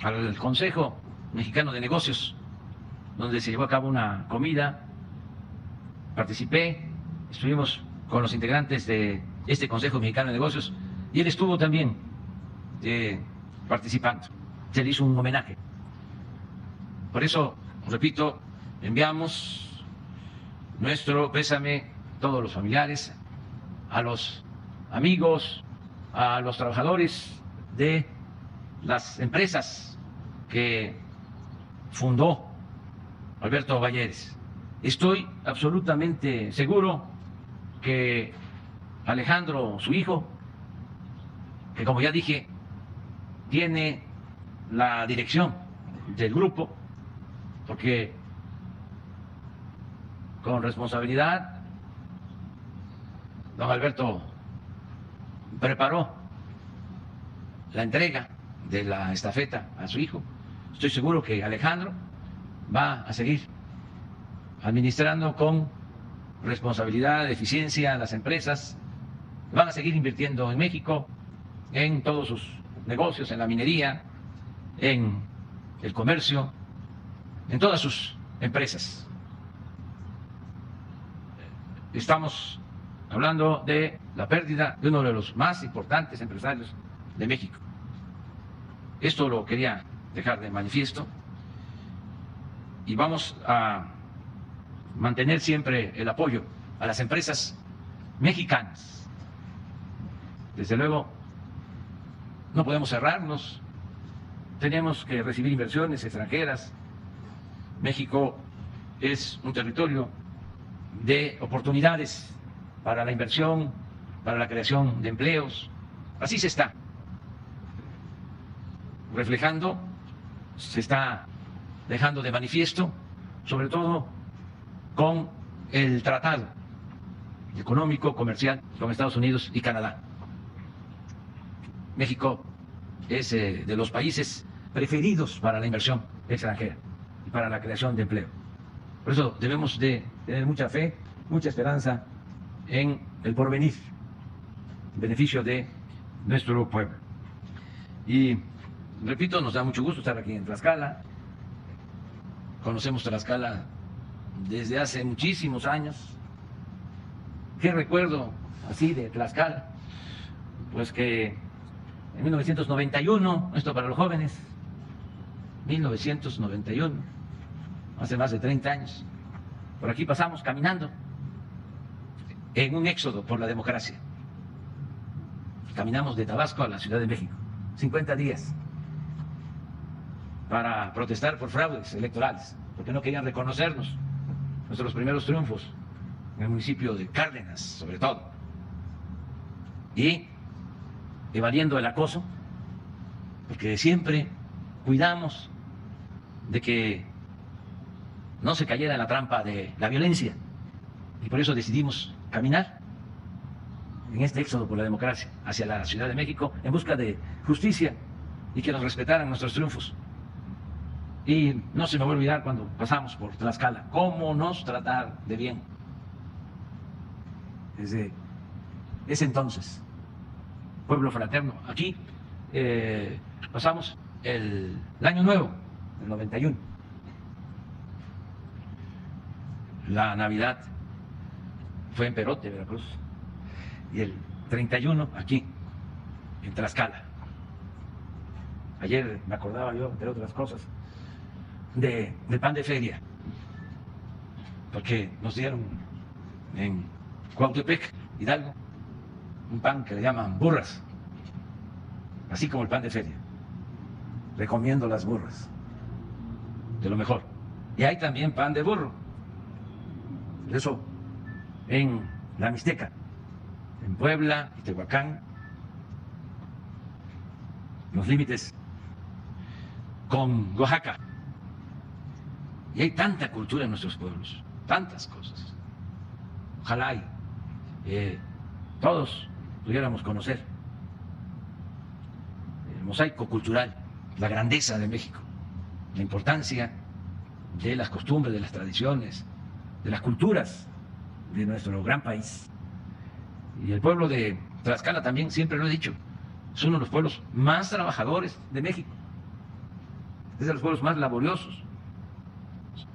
al Consejo Mexicano de Negocios, donde se llevó a cabo una comida. Participé, estuvimos con los integrantes de este Consejo Mexicano de Negocios y él estuvo también participando. Se le hizo un homenaje. Por eso, repito, enviamos nuestro pésame a todos los familiares, a los amigos, a los trabajadores de las empresas que fundó Alberto Valleres. Estoy absolutamente seguro que Alejandro, su hijo, que como ya dije, tiene la dirección del grupo, porque con responsabilidad don Alberto preparó la entrega de la estafeta a su hijo. Estoy seguro que Alejandro va a seguir administrando con responsabilidad, eficiencia las empresas, van a seguir invirtiendo en México, en todos sus negocios, en la minería, en el comercio, en todas sus empresas. Estamos hablando de la pérdida de uno de los más importantes empresarios de México. Esto lo quería dejar de manifiesto y vamos a mantener siempre el apoyo a las empresas mexicanas. Desde luego, no podemos cerrarnos, tenemos que recibir inversiones extranjeras. México es un territorio de oportunidades para la inversión, para la creación de empleos. Así se está reflejando, se está dejando de manifiesto, sobre todo con el tratado económico, comercial con Estados Unidos y Canadá. México es de los países preferidos para la inversión extranjera y para la creación de empleo. Por eso debemos de tener mucha fe, mucha esperanza en el porvenir, en beneficio de nuestro pueblo. Y repito, nos da mucho gusto estar aquí en Tlaxcala. Conocemos Tlaxcala desde hace muchísimos años. ¿Qué recuerdo así de Tlaxcala? Pues que en 1991, esto para los jóvenes, 1991, hace más de 30 años, por aquí pasamos caminando en un éxodo por la democracia. Caminamos de Tabasco a la Ciudad de México, 50 días, para protestar por fraudes electorales, porque no querían reconocernos nuestros primeros triunfos en el municipio de Cárdenas, sobre todo, y evadiendo el acoso, porque siempre cuidamos de que no se cayera en la trampa de la violencia, y por eso decidimos caminar en este éxodo por la democracia hacia la Ciudad de México en busca de justicia y que nos respetaran nuestros triunfos. Y no se me va a olvidar cuando pasamos por Tlaxcala, cómo nos trataron de bien. Desde ese entonces, pueblo fraterno. Aquí pasamos el Año Nuevo, el 91. La Navidad fue en Perote, Veracruz. Y el 31 aquí, en Tlaxcala. Ayer me acordaba yo, entre otras cosas, del pan de feria, porque nos dieron en Cuautepec, Hidalgo, un pan que le llaman burras, así como el pan de feria. Recomiendo las burras, de lo mejor. Y hay también pan de burro, eso en la Mixteca, en Puebla y Tehuacán, los límites con Oaxaca. Y hay tanta cultura en nuestros pueblos, tantas cosas. Ojalá todos pudiéramos conocer el mosaico cultural, la grandeza de México, la importancia de las costumbres, de las tradiciones, de las culturas de nuestro gran país. Y el pueblo de Tlaxcala también, siempre lo he dicho, es uno de los pueblos más trabajadores de México, es de los pueblos más laboriosos.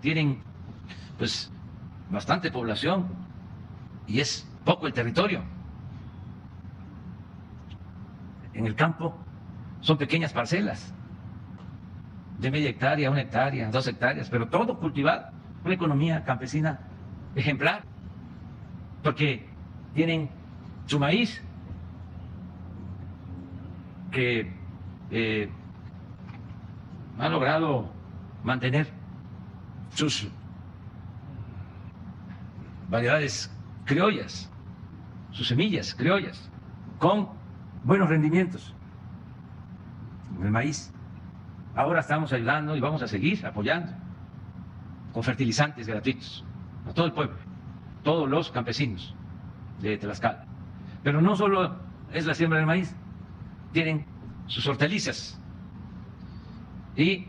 Tienen pues bastante población y es poco el territorio. En el campo son pequeñas parcelas de media hectárea, 1 hectárea, 2 hectáreas, pero todo cultivado, una economía campesina ejemplar, porque tienen su maíz que ha logrado mantener sus variedades criollas, sus semillas criollas, con buenos rendimientos. El maíz. Ahora estamos ayudando y vamos a seguir apoyando con fertilizantes gratuitos a todo el pueblo, todos los campesinos de Tlaxcala. Pero no solo es la siembra del maíz, tienen sus hortalizas y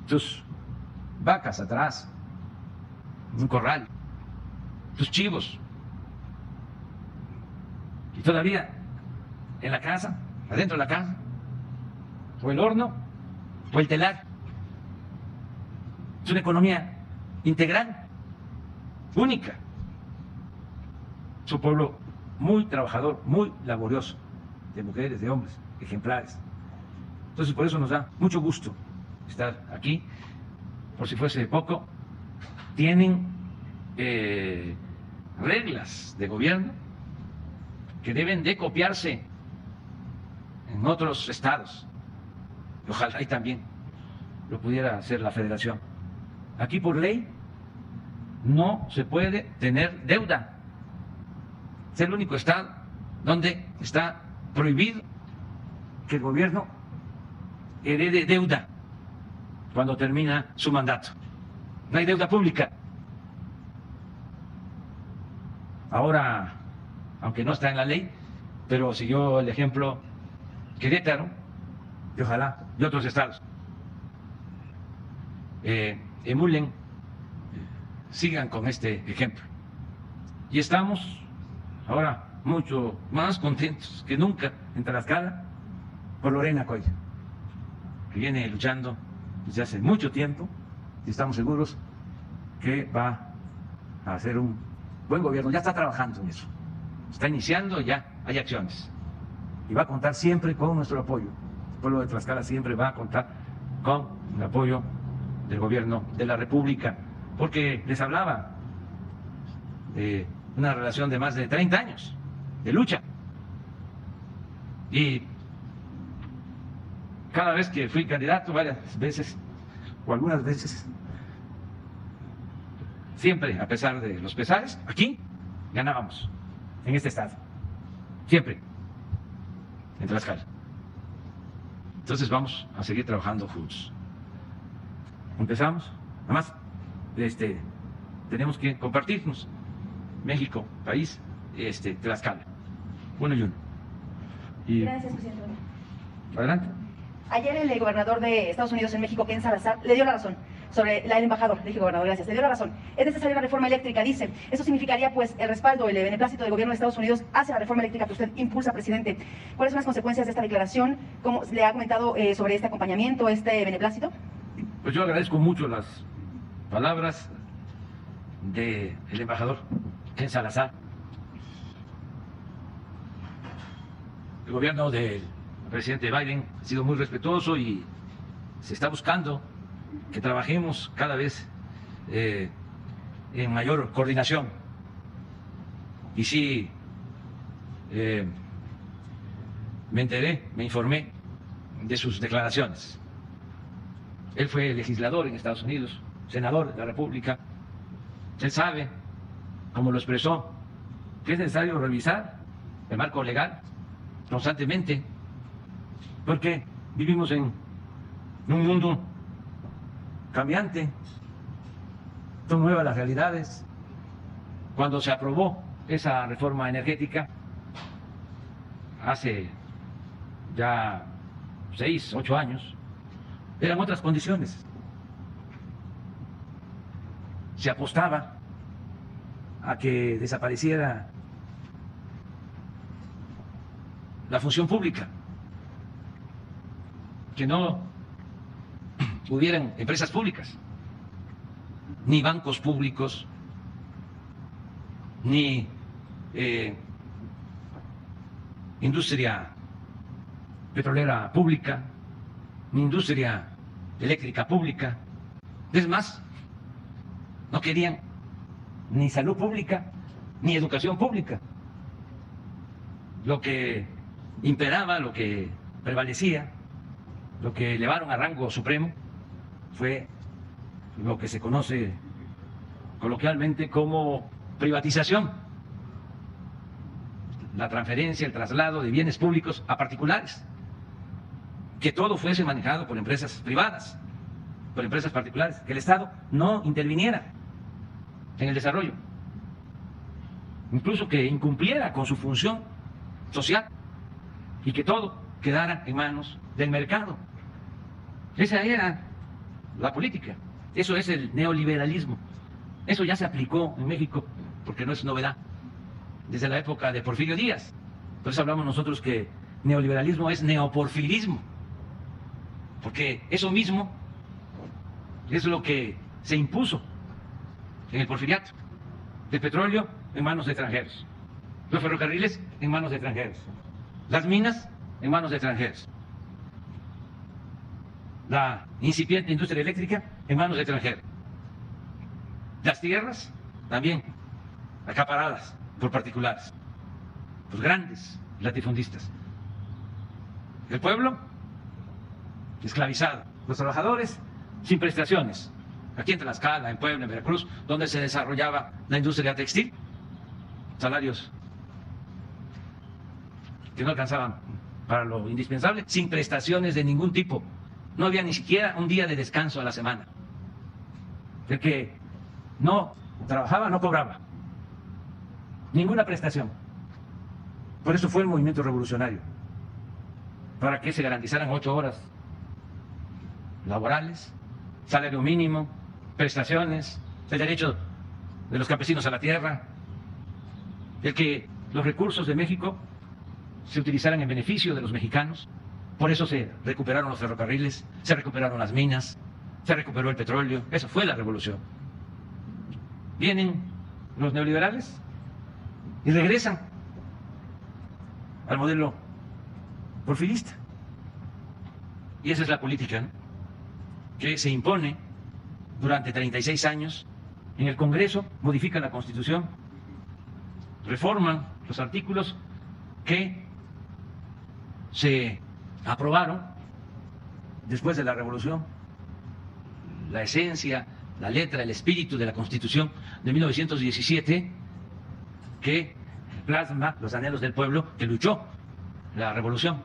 sus vacas atrás, un corral, sus chivos. Y todavía en la casa, adentro de la casa, o el horno, o el telar. Es una economía integral, única. Es un pueblo muy trabajador, muy laborioso, de mujeres, de hombres, ejemplares. Entonces por eso nos da mucho gusto estar aquí. Por si fuese poco, tienen reglas de gobierno que deben de copiarse en otros estados. Ojalá y también lo pudiera hacer la Federación. Aquí por ley no se puede tener deuda. Es el único estado donde está prohibido que el gobierno herede deuda cuando termina su mandato. No hay deuda pública. ahora, aunque no está en la ley, pero siguió el ejemplo Querétaro, y ojalá de otros estados emulen, sigan con este ejemplo. Y estamos ahora mucho más contentos que nunca en Tlaxcala por Lorena Cuellar, que viene luchando desde hace mucho tiempo y estamos seguros que va a hacer un buen gobierno. Ya está trabajando en eso, está iniciando, ya hay acciones y va a contar siempre con nuestro apoyo. El pueblo de Tlaxcala siempre va a contar con el apoyo del gobierno de la República, porque les hablaba de una relación de más de 30 años de lucha. Y cada vez que fui candidato, varias veces o algunas veces, siempre, a pesar de los pesares, aquí ganábamos en este estado, siempre en Tlaxcala. Entonces vamos a seguir trabajando juntos. Empezamos, además, tenemos que compartirnos, México, país, Tlaxcala, uno y uno. Y, gracias, presidente. Adelante. Ayer el gobernador de Estados Unidos en México, Ken Salazar, le dio la razón sobre el embajador, le dije gobernador, gracias, le dio la razón. Es necesaria la reforma eléctrica, dice. Eso significaría pues el respaldo, el beneplácito del gobierno de Estados Unidos hacia la reforma eléctrica que usted impulsa, presidente. ¿Cuáles son las consecuencias de esta declaración? ¿Cómo le ha comentado sobre este acompañamiento, este beneplácito? Pues yo agradezco mucho las palabras del embajador Ken Salazar. El gobierno del presidente Biden ha sido muy respetuoso y se está buscando que trabajemos cada vez en mayor coordinación. Y sí, me enteré, me informé de sus declaraciones. Él fue legislador en Estados Unidos, senador de la República. Él sabe, como lo expresó, que es necesario revisar el marco legal constantemente, porque vivimos en un mundo cambiante, son nuevas las realidades. Cuando se aprobó esa reforma energética, hace ya 6, 8 años, eran otras condiciones. Se apostaba a que desapareciera la función pública, que no hubieran empresas públicas, ni bancos públicos, ni industria petrolera pública, ni industria eléctrica pública. Es más, no querían ni salud pública, ni educación pública. Lo que imperaba, lo que prevalecía, lo que elevaron a rango supremo, fue lo que se conoce coloquialmente como privatización, la transferencia, el traslado de bienes públicos a particulares, que todo fuese manejado por empresas privadas, por empresas particulares, que el Estado no interviniera en el desarrollo, incluso que incumpliera con su función social y que todo quedara en manos del mercado. Esa era la política, eso es el neoliberalismo. Eso ya se aplicó en México, porque no es novedad, desde la época de Porfirio Díaz. Por eso hablamos nosotros que neoliberalismo es neoporfirismo, porque eso mismo es lo que se impuso en el porfiriato. El petróleo en manos de extranjeros, los ferrocarriles en manos de extranjeros, las minas en manos de extranjeros, la incipiente industria eléctrica en manos de extranjeros, las tierras también acaparadas por particulares, por grandes latifundistas, el pueblo esclavizado, los trabajadores sin prestaciones. Aquí en Tlaxcala, en Puebla, en Veracruz, donde se desarrollaba la industria textil, salarios que no alcanzaban para lo indispensable, sin prestaciones de ningún tipo. No había ni siquiera un día de descanso a la semana. El que no trabajaba no cobraba. ninguna prestación. Por eso fue el movimiento revolucionario, para que se garantizaran 8 horas laborales, salario mínimo, prestaciones, el derecho de los campesinos a la tierra, el que los recursos de México se utilizaran en beneficio de los mexicanos. Por eso se recuperaron los ferrocarriles, se recuperaron las minas, se recuperó el petróleo. Eso fue la revolución. Vienen los neoliberales y regresan al modelo porfirista. Y esa es la política, ¿no?, que se impone durante 36 años. En el Congreso modifican la Constitución, reforman los artículos que se aprobaron después de la Revolución. La esencia, la letra, el espíritu de la Constitución de 1917, que plasma los anhelos del pueblo que luchó la Revolución.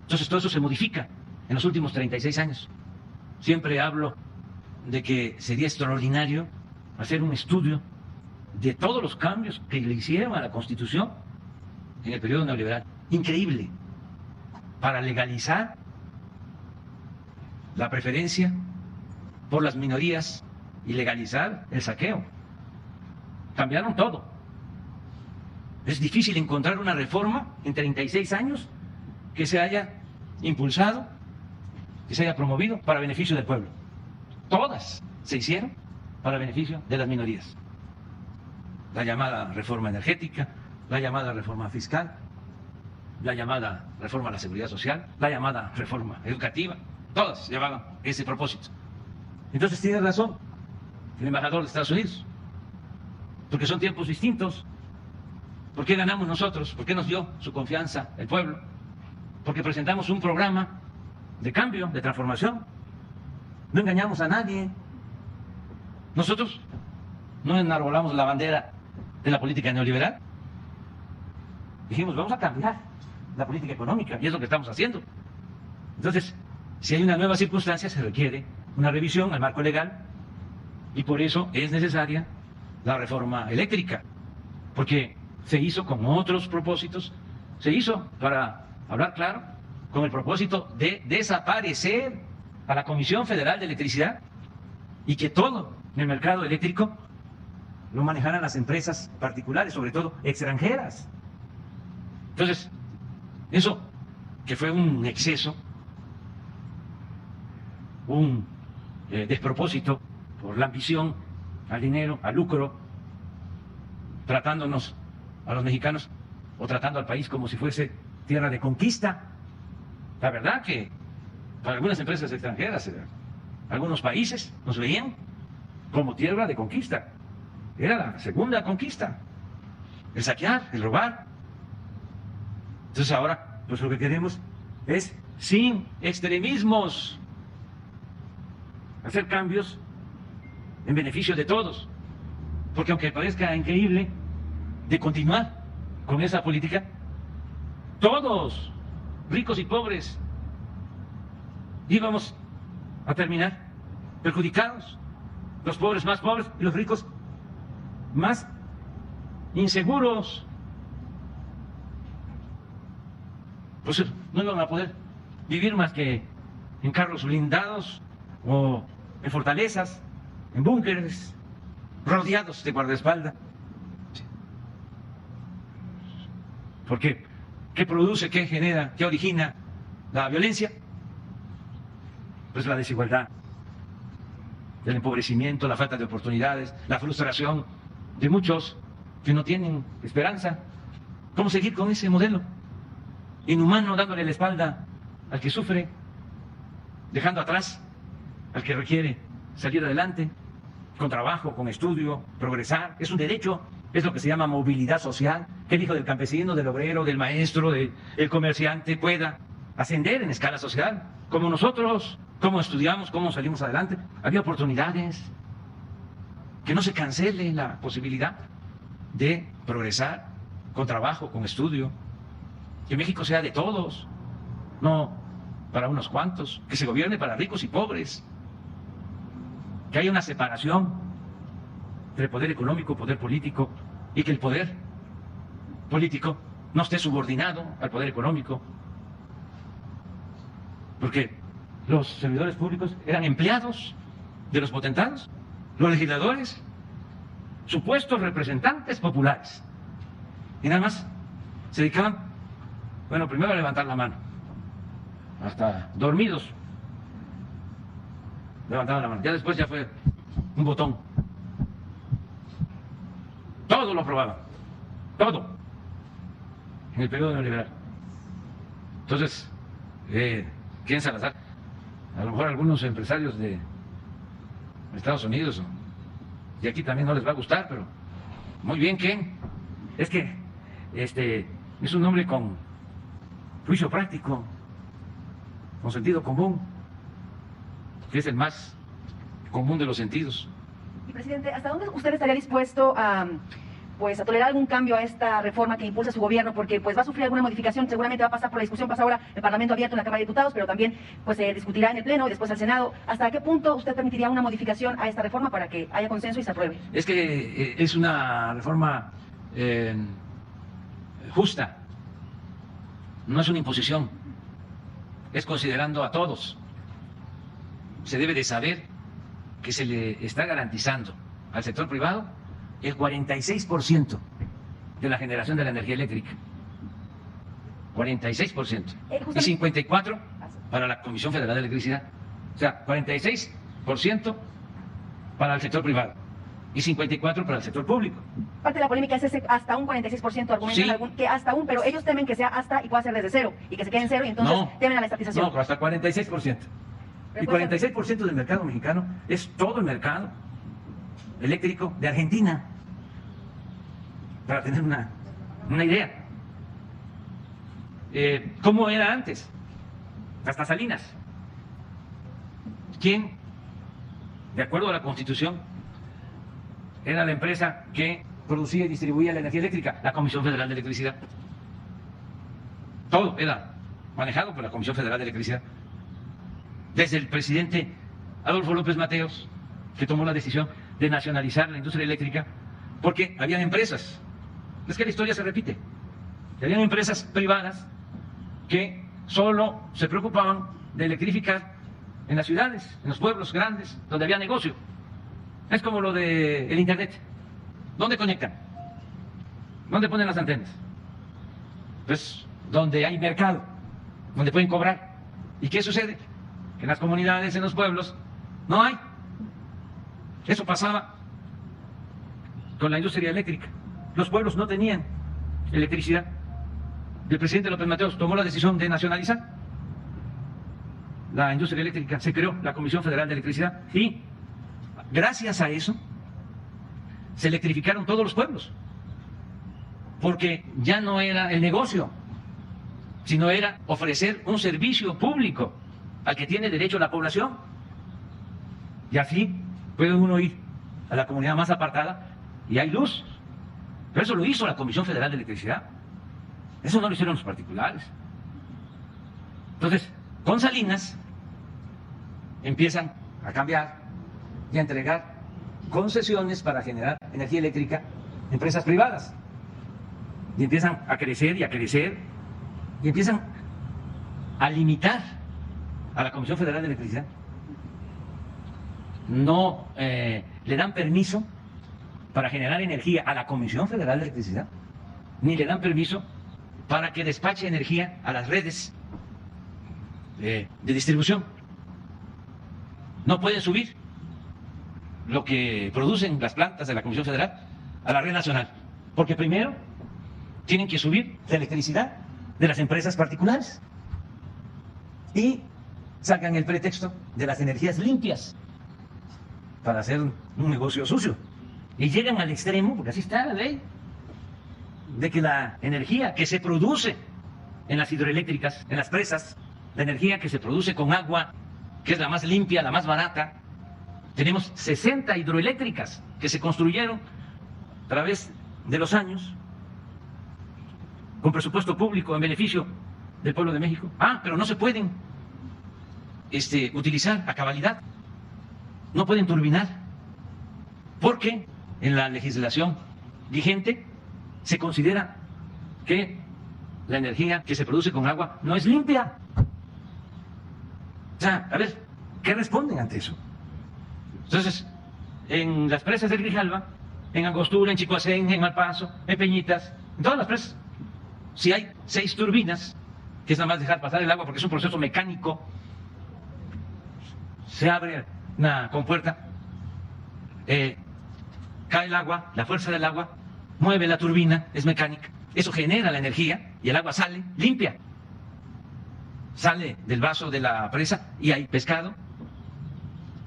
Entonces todo eso se modifica en los últimos 36 años. Siempre hablo de que sería extraordinario hacer un estudio de todos los cambios que le hicieron a la Constitución en el periodo neoliberal. Increíble. Para legalizar la preferencia por las minorías y legalizar el saqueo. Cambiaron todo. Es difícil encontrar una reforma en 36 años que se haya impulsado, que se haya promovido para beneficio del pueblo. Todas se hicieron para beneficio de las minorías. La llamada reforma energética, la llamada reforma fiscal, la llamada reforma a la seguridad social, la llamada reforma educativa, todas llevaban ese propósito. Entonces tiene razón el embajador de Estados Unidos, porque son tiempos distintos. ¿Por qué ganamos nosotros? ¿Por qué nos dio su confianza el pueblo? Porque presentamos un programa de cambio, de transformación. No engañamos a nadie. Nosotros no enarbolamos la bandera de la política neoliberal. Dijimos, vamos a cambiar la política económica, y es lo que estamos haciendo. Entonces, si hay una nueva circunstancia, se requiere una revisión al marco legal, y por eso es necesaria la reforma eléctrica, porque se hizo con otros propósitos. Se hizo, para hablar claro, con el propósito de desaparecer a la Comisión Federal de Electricidad y que todo el mercado eléctrico lo manejaran las empresas particulares, sobre todo extranjeras. Entonces, eso que fue un exceso, un despropósito por la ambición al dinero, al lucro, tratándonos a los mexicanos o tratando al país como si fuese tierra de conquista. La verdad que para algunas empresas extranjeras, algunos países nos veían como tierra de conquista. Era la segunda conquista, el saquear, el robar. Entonces ahora, pues lo que queremos es, sin extremismos, hacer cambios en beneficio de todos. Porque aunque parezca increíble, de continuar con esa política, todos, ricos y pobres, íbamos a terminar perjudicados. Los pobres más pobres y los ricos más inseguros. Pues no iban a poder vivir más que en carros blindados o en fortalezas, en búnkeres, rodeados de guardaespaldas. Porque ¿qué produce, qué genera, qué origina la violencia? Pues la desigualdad, el empobrecimiento, la falta de oportunidades, la frustración de muchos que no tienen esperanza. ¿Cómo seguir con ese modelo inhumano, dándole la espalda al que sufre, dejando atrás al que requiere salir adelante con trabajo, con estudio, progresar? Es un derecho. Es lo que se llama movilidad social, que el hijo del campesino, del obrero, del maestro, del comerciante pueda ascender en escala social, como nosotros, cómo estudiamos, cómo salimos adelante. Había oportunidades, que no se cancele la posibilidad de progresar con trabajo, con estudio, que México sea de todos, no para unos cuantos, que se gobierne para ricos y pobres, que haya una separación entre poder económico, poder político, y que el poder político no esté subordinado al poder económico, porque los servidores públicos eran empleados de los potentados, los legisladores, supuestos representantes populares, y nada más se dedicaban, bueno, primero a levantar la mano, hasta dormidos levantaban la mano, ya después ya fue un botón, todo lo aprobaban, todo, en el periodo neoliberal. Entonces, ¿quién Salazar? A lo mejor algunos empresarios de Estados Unidos y aquí también no les va a gustar, pero muy bien, ¿quién? Es que es un hombre con juicio práctico, con sentido común, que es el más común de los sentidos. Y presidente, ¿hasta dónde usted estaría dispuesto a tolerar algún cambio a esta reforma que impulsa su gobierno? Porque pues va a sufrir alguna modificación, seguramente va a pasar por la discusión, pasa ahora en Parlamento abierto en la Cámara de Diputados, pero también pues se discutirá en el Pleno y después al Senado. ¿Hasta qué punto usted permitiría una modificación a esta reforma para que haya consenso y se apruebe? Es que es una reforma justa, no es una imposición, es considerando a todos. Se debe de saber que se le está garantizando al sector privado el 46% de la generación de la energía eléctrica. 46%. Y 54% para la Comisión Federal de Electricidad. O sea, 46% para el sector privado y 54% para el sector público. Parte de la polémica es ese hasta un 46%, argumentan Sí. que hasta un, pero ellos temen que sea hasta y pueda ser desde cero, y que se quede en cero, y entonces temen a la estatización. No, hasta 46%. Y 46% del mercado mexicano es todo el mercado eléctrico de Argentina, para tener una idea. ¿Cómo era antes? Hasta Salinas. ¿Quién, de acuerdo a la Constitución, era la empresa que producía y distribuía la energía eléctrica? La Comisión Federal de Electricidad. Todo era manejado por la Comisión Federal de Electricidad. Desde el presidente Adolfo López Mateos, que tomó la decisión de nacionalizar la industria eléctrica, porque habían empresas, es que la historia se repite, habían empresas privadas que solo se preocupaban de electrificar en las ciudades, en los pueblos grandes, donde había negocio. Es como lo del internet. ¿Dónde conectan? ¿Dónde ponen las antenas? Pues donde hay mercado, donde pueden cobrar. ¿Y qué sucede? Que en las comunidades, en los pueblos, no hay. Eso pasaba con la industria eléctrica. Los pueblos no tenían electricidad. El presidente López Mateos tomó la decisión de nacionalizar la industria eléctrica. Se creó la Comisión Federal de Electricidad y gracias a eso se electrificaron todos los pueblos. Porque ya no era el negocio, sino era ofrecer un servicio público al que tiene derecho la población. Y así puede uno ir a la comunidad más apartada y hay luz. Pero eso lo hizo la Comisión Federal de Electricidad. Eso no lo hicieron los particulares. Entonces, con Salinas empiezan a cambiar y a entregar concesiones para generar energía eléctrica a empresas privadas. Y empiezan a crecer y a crecer y empiezan a limitar a la Comisión Federal de Electricidad. No le dan permiso para generar energía a la Comisión Federal de Electricidad, ni le dan permiso para que despache energía a las redes de distribución. No pueden subir lo que producen las plantas de la Comisión Federal a la red nacional, porque primero tienen que subir la electricidad de las empresas particulares y sacan el pretexto de las energías limpias para hacer un negocio sucio. Y llegan al extremo, porque así está la ley, de que la energía que se produce en las hidroeléctricas, en las presas, la energía que se produce con agua, que es la más limpia, la más barata, tenemos 60 hidroeléctricas que se construyeron a través de los años, con presupuesto público en beneficio del pueblo de México. Pero no se pueden utilizar a cabalidad, no pueden turbinar, porque en la legislación vigente se considera que la energía que se produce con agua no es limpia. O sea, a ver, ¿qué responden ante eso? Entonces, en las presas de Grijalva, en Angostura, en Chicoacén, en Malpaso, en Peñitas, en todas las presas, si hay 6 turbinas, que es nada más dejar pasar el agua porque es un proceso mecánico, se abre una compuerta, cae el agua, la fuerza del agua mueve la turbina, es mecánica, eso genera la energía y el agua sale limpia. Sale del vaso de la presa y hay pescado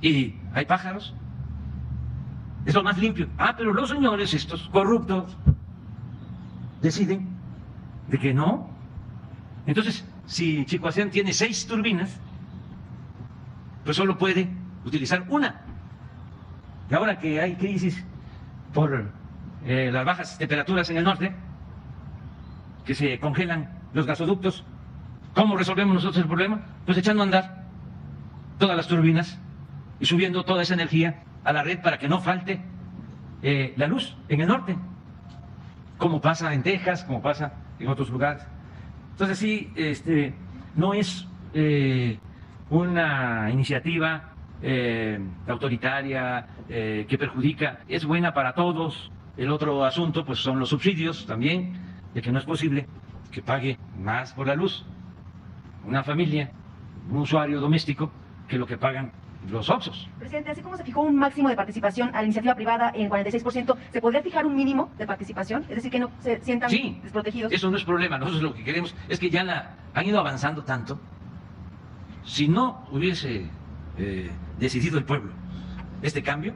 y hay pájaros. Es lo más limpio. Ah, pero los señores estos corruptos deciden de que no. Entonces, si Chicoacén tiene 6 turbinas, pues solo puede utilizar una. Y ahora que hay crisis por las bajas temperaturas en el norte, que se congelan los gasoductos, ¿cómo resolvemos nosotros el problema? Pues echando a andar todas las turbinas y subiendo toda esa energía a la red para que no falte la luz en el norte, como pasa en Texas, como pasa en otros lugares. Entonces sí, no es una iniciativa autoritaria que perjudica, es buena para todos. El otro asunto pues son los subsidios también, de que no es posible que pague más por la luz una familia, un usuario doméstico, que lo que pagan los OXXOs. Presidente, así como se fijó un máximo de participación a la iniciativa privada en 46%, ¿se podría fijar un mínimo de participación? Es decir, que no se sientan desprotegidos. Eso no es problema. Nosotros lo que queremos es que ya han ido avanzando tanto. Si no hubiese decidido el pueblo este cambio,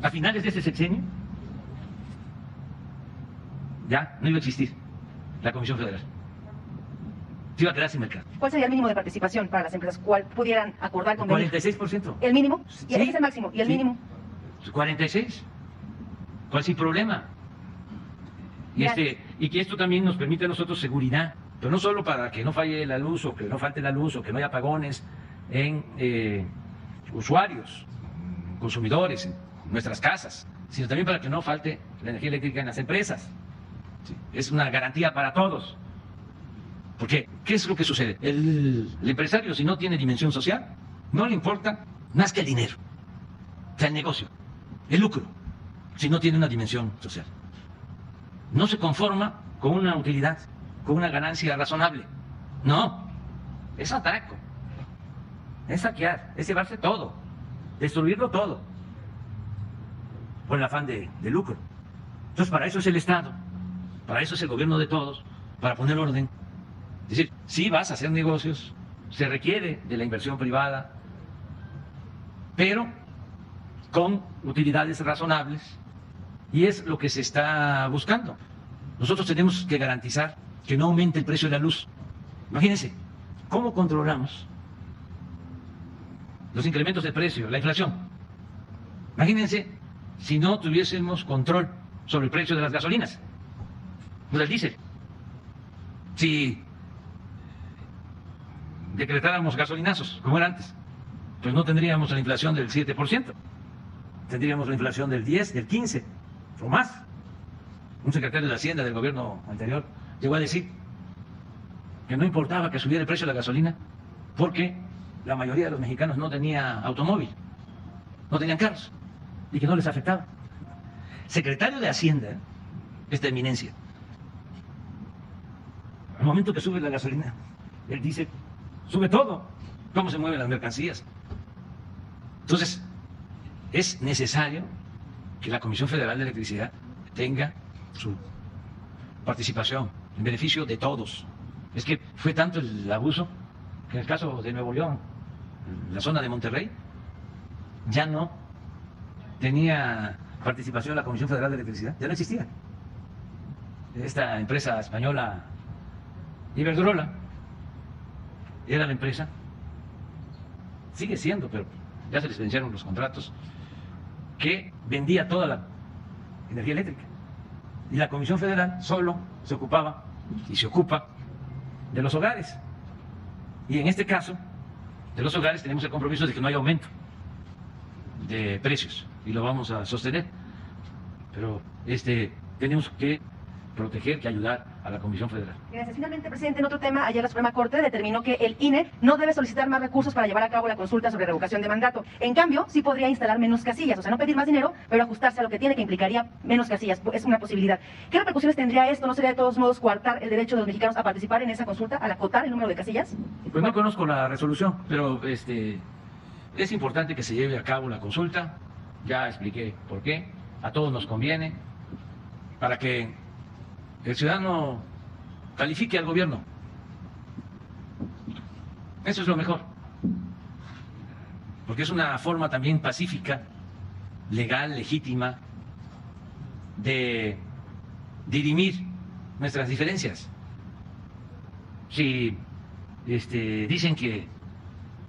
a finales de este sexenio, ya no iba a existir la Comisión Federal. Se iba a quedar sin mercado. ¿Cuál sería el mínimo de participación para las empresas? ¿Cuál pudieran acordar con 46%. ¿El mínimo? Sí. ¿Y ese es el máximo? ¿Y el mínimo? 46. ¿Cuál sin problema? Y que esto también nos permite a nosotros seguridad, pero no solo para que no falle la luz o que no falte la luz o que no haya apagones en usuarios, consumidores, en nuestras casas, sino también para que no falte la energía eléctrica en las empresas. Sí, es una garantía para todos. Porque, ¿qué es lo que sucede? El empresario, si no tiene dimensión social, no le importa más que el dinero, o sea, el negocio, el lucro, si no tiene una dimensión social. No se conforma con una utilidad, con una ganancia razonable. No, es atraco, es saquear, es llevarse todo, destruirlo todo, por el afán de lucro. Entonces, para eso es el Estado, para eso es el gobierno de todos, para poner orden. Es decir, si vas a hacer negocios, se requiere de la inversión privada, pero con utilidades razonables, y es lo que se está buscando. Nosotros tenemos que garantizar que no aumente el precio de la luz. Imagínense, ¿cómo controlamos los incrementos de precio, la inflación? Imagínense si no tuviésemos control sobre el precio de las gasolinas, o del diésel. Si decretáramos gasolinazos, como era antes, pues no tendríamos la inflación del 7%, tendríamos la inflación del 10, del 15 o más. Un secretario de Hacienda del gobierno anterior llegó a decir que no importaba que subiera el precio de la gasolina porque la mayoría de los mexicanos no tenía automóvil, no tenían carros y que no les afectaba. Secretario de Hacienda, esta eminencia, al momento que sube la gasolina, él dice, sube todo, cómo se mueven las mercancías. Entonces, es necesario que la Comisión Federal de Electricidad tenga su participación en beneficio de todos. Es que fue tanto el abuso que en el caso de Nuevo León, en la zona de Monterrey, ya no tenía participación la Comisión Federal de Electricidad, ya no existía. Esta empresa española Iberdrola era la empresa, sigue siendo, pero ya se les vencieron los contratos, que vendía toda la energía eléctrica. Y la Comisión Federal solo se ocupaba y se ocupa de los hogares. Y en este caso, de los hogares tenemos el compromiso de que no haya aumento de precios y lo vamos a sostener. Pero tenemos que proteger que ayudar a la Comisión Federal. Gracias. Finalmente, presidente, en otro tema, ayer la Suprema Corte determinó que el INE no debe solicitar más recursos para llevar a cabo la consulta sobre revocación de mandato. En cambio, sí podría instalar menos casillas, o sea, no pedir más dinero, pero ajustarse a lo que tiene, que implicaría menos casillas. Es una posibilidad. ¿Qué repercusiones tendría esto? ¿No sería de todos modos coartar el derecho de los mexicanos a participar en esa consulta, al acotar el número de casillas? Pues no conozco la resolución, pero es importante que se lleve a cabo la consulta. Ya expliqué por qué. A todos nos conviene, para que el ciudadano califique al gobierno. Eso es lo mejor. Porque es una forma también pacífica, legal, legítima, de dirimir nuestras diferencias. Si dicen que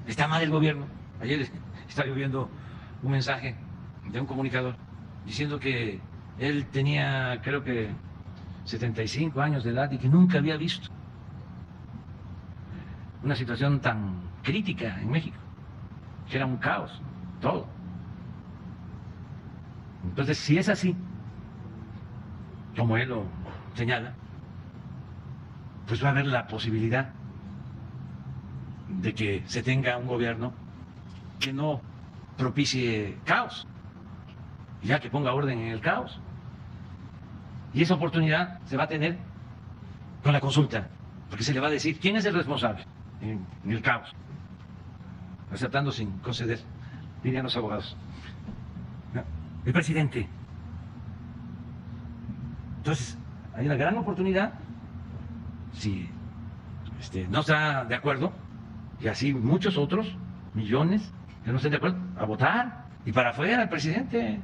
está mal el gobierno, ayer estaba yo viendo un mensaje de un comunicador diciendo que él tenía, creo que 75 años de edad y que nunca había visto una situación tan crítica en México, que era un caos, todo. Entonces, si es así, como él lo señala, pues va a haber la posibilidad de que se tenga un gobierno que no propicie caos, ya que ponga orden en el caos. Y esa oportunidad se va a tener con la consulta, porque se le va a decir quién es el responsable en el caos, aceptando sin conceder, dirían los abogados. El presidente. Entonces, hay una gran oportunidad, si no está de acuerdo, y así muchos otros, millones, que no estén de acuerdo, a votar, y para afuera el presidente.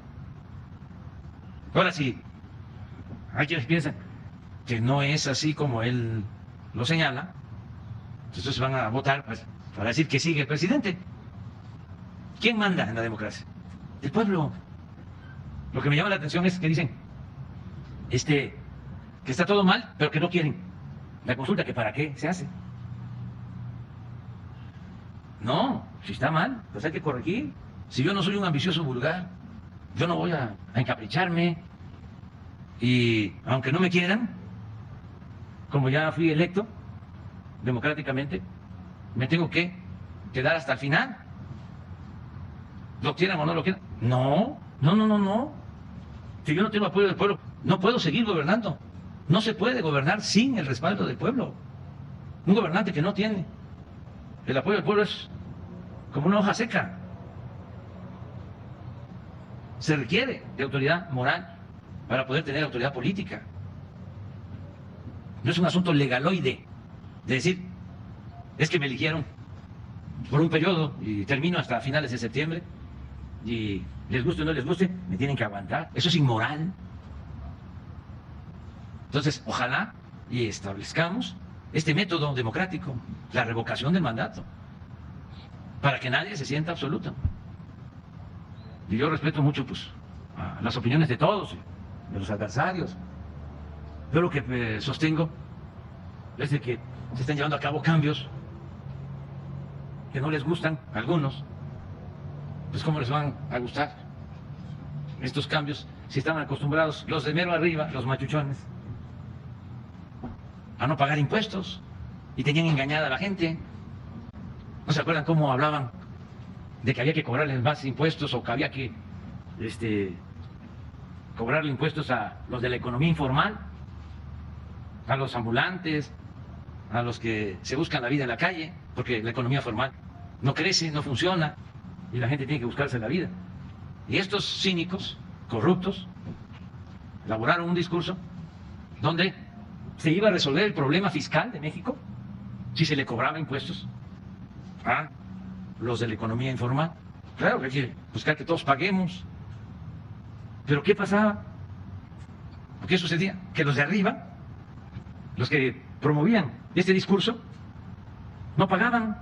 Ahora sí, hay quienes piensan que no es así como él lo señala, entonces van a votar pues, para decir que sigue el presidente. ¿Quién manda en la democracia? El pueblo. Lo que me llama la atención es que dicen que está todo mal, pero que no quieren la consulta, que para qué se hace. No, si está mal, pues hay que corregir. Si yo no soy un ambicioso vulgar, yo no voy a encapricharme, y aunque no me quieran, como ya fui electo democráticamente, me tengo que quedar hasta el final. ¿Lo quieran o no lo quieran? No. Si yo no tengo apoyo del pueblo, no puedo seguir gobernando. No se puede gobernar sin el respaldo del pueblo. Un gobernante que no tiene el apoyo del pueblo es como una hoja seca. Se requiere de autoridad moral para poder tener autoridad política. No es un asunto legaloide de decir, es que me eligieron por un periodo y termino hasta finales de septiembre y les guste o no les guste, me tienen que aguantar. Eso es inmoral. Entonces, ojalá y establezcamos este método democrático, la revocación del mandato, para que nadie se sienta absoluto. Y yo respeto mucho pues a las opiniones de todos, de los adversarios. Yo lo que sostengo es de que se están llevando a cabo cambios que no les gustan a algunos. Pues ¿cómo les van a gustar estos cambios si están acostumbrados los de mero arriba, los machuchones, a no pagar impuestos y tenían engañada a la gente? ¿No se acuerdan cómo hablaban de que había que cobrarles más impuestos o que había que cobrarle impuestos a los de la economía informal, a los ambulantes, a los que se buscan la vida en la calle, porque la economía formal no crece, no funciona y la gente tiene que buscarse la vida? Y estos cínicos, corruptos, elaboraron un discurso donde se iba a resolver el problema fiscal de México si se le cobraba impuestos a los de la economía informal. Claro que hay que buscar que todos paguemos. ¿Pero qué pasaba? ¿Qué sucedía? Que los de arriba, los que promovían este discurso, no pagaban.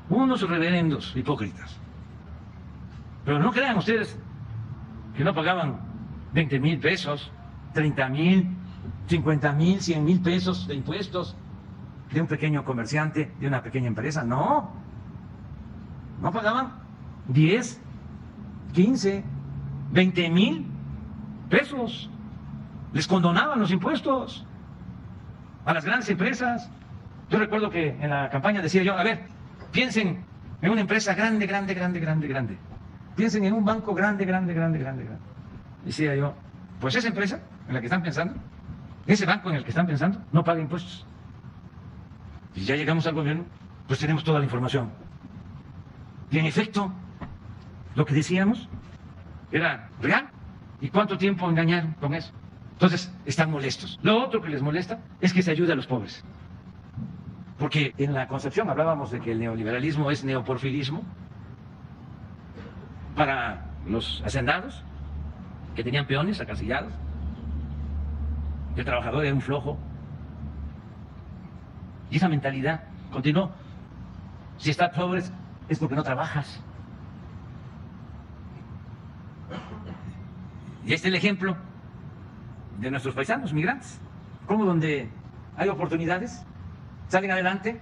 Unos reverendos hipócritas. Pero no crean ustedes que no pagaban 20,000 pesos, 30,000, 50,000, 100,000 pesos de impuestos de un pequeño comerciante, de una pequeña empresa. No pagaban 10, 15, 20,000 pesos. les condonaban los impuestos a las grandes empresas. Yo recuerdo que en la campaña decía yo, a ver, piensen en una empresa grande, grande, grande, grande, grande. Piensen en un banco grande, grande, grande, grande, grande. Decía yo, pues esa empresa en la que están pensando, ese banco en el que están pensando, no paga impuestos. Y ya llegamos al gobierno, pues tenemos toda la información. Y en efecto, lo que decíamos era real. ¿Y cuánto tiempo engañaron con eso? Entonces, están molestos. Lo otro que les molesta es que se ayude a los pobres. Porque en la concepción hablábamos de que el neoliberalismo es neoporfirismo para los hacendados, que tenían peones acasillados, que el trabajador era un flojo. Y esa mentalidad continuó. Si estás pobre es porque no trabajas. Y este es el ejemplo de nuestros paisanos migrantes, como donde hay oportunidades, salen adelante.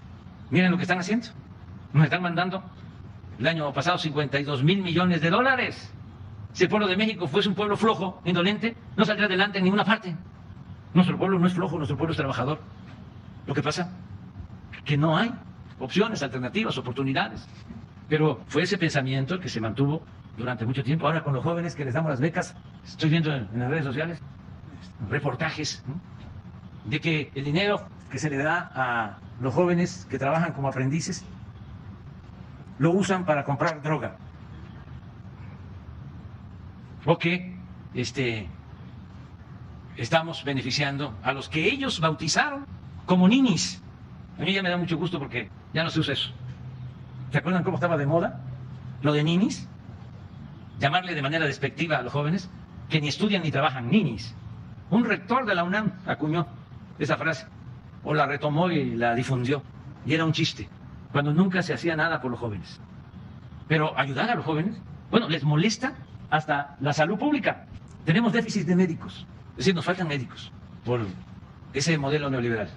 Miren lo que están haciendo. Nos están mandando el año pasado 52,000 millones de dólares. Si el pueblo de México fuese un pueblo flojo, indolente, no saldría adelante en ninguna parte. Nuestro pueblo no es flojo, nuestro pueblo es trabajador. Lo que pasa es que no hay opciones, alternativas, oportunidades. Pero fue ese pensamiento el que se mantuvo durante mucho tiempo. Ahora con los jóvenes que les damos las becas, estoy viendo en las redes sociales reportajes, ¿no?, de que el dinero que se le da a los jóvenes que trabajan como aprendices lo usan para comprar droga. O que estamos beneficiando a los que ellos bautizaron como ninis. A mí ya me da mucho gusto porque ya no se usa eso. ¿Se acuerdan cómo estaba de moda lo de ninis? Llamarle de manera despectiva a los jóvenes que ni estudian ni trabajan, ninis. Un rector de la UNAM acuñó esa frase, o la retomó y la difundió, y era un chiste, cuando nunca se hacía nada por los jóvenes. Pero ayudar a los jóvenes, bueno, les molesta hasta la salud pública. Tenemos déficit de médicos, es decir, nos faltan médicos por ese modelo neoliberal.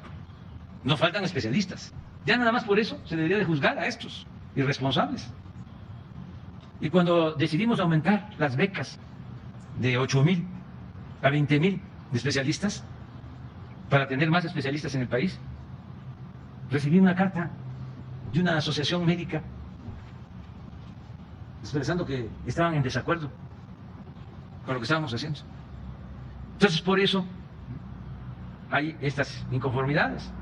Nos faltan especialistas. Ya nada más por eso se debería de juzgar a estos irresponsables. Y cuando decidimos aumentar las becas de 8,000 a 20,000 de especialistas, para tener más especialistas en el país, recibí una carta de una asociación médica expresando que estaban en desacuerdo con lo que estábamos haciendo. Entonces, por eso hay estas inconformidades.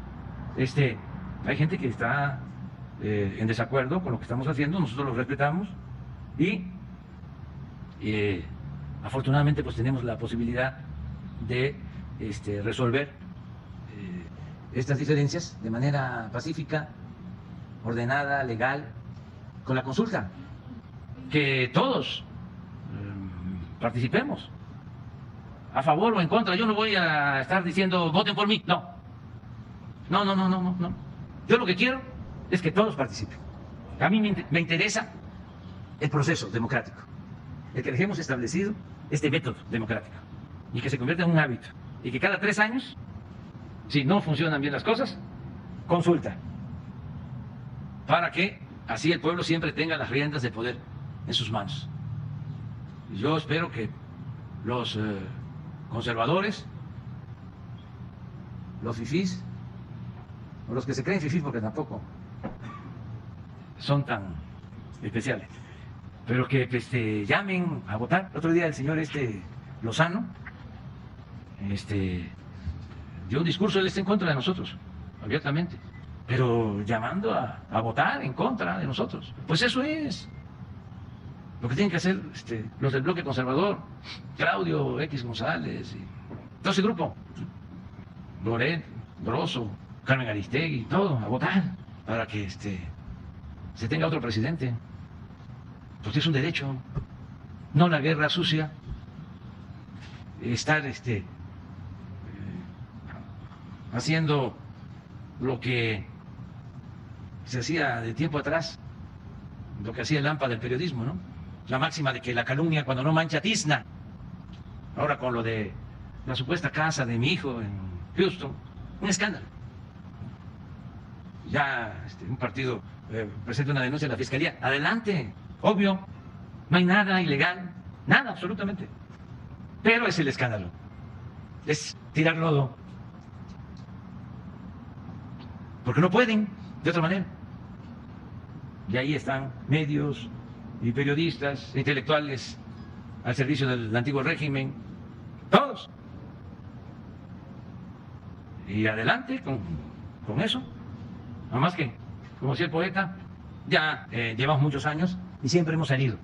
Hay gente que está en desacuerdo con lo que estamos haciendo, nosotros lo respetamos y afortunadamente pues tenemos la posibilidad de resolver estas diferencias de manera pacífica, ordenada, legal, con la consulta, que todos participemos, a favor o en contra. Yo no voy a estar diciendo voten por mí, no. Yo lo que quiero es que todos participen. A mí me interesa el proceso democrático, el que dejemos establecido este método democrático y que se convierta en un hábito y que cada 3 años, si no funcionan bien las cosas, consulta, para que así el pueblo siempre tenga las riendas de poder en sus manos. Y yo espero que los conservadores, los fifís, o los que se creen fifís porque tampoco son tan especiales, pero que llamen a votar. El otro día el señor Lozano dio un discurso, él está en contra de nosotros, abiertamente, pero llamando a votar en contra de nosotros. Pues eso es lo que tienen que hacer los del bloque conservador, Claudio X González, y todo ese grupo, Loret, Broso, Carmen Aristegui, todo, a votar para que se tenga otro presidente, porque es un derecho, no la guerra sucia, estar haciendo lo que se hacía de tiempo atrás, lo que hacía el AMPA del periodismo, ¿no? La máxima de que la calumnia cuando no mancha tizna. Ahora con lo de la supuesta casa de mi hijo en Houston, un escándalo. Ya un partido presenta una denuncia en la fiscalía, adelante, obvio, no hay nada ilegal, nada absolutamente, pero es el escándalo. es tirar lodo, porque no pueden de otra manera. Y ahí están medios y periodistas, intelectuales al servicio del antiguo régimen, todos. Y adelante con eso. Nada más que, como decía el poeta, ya llevamos muchos años y siempre hemos salido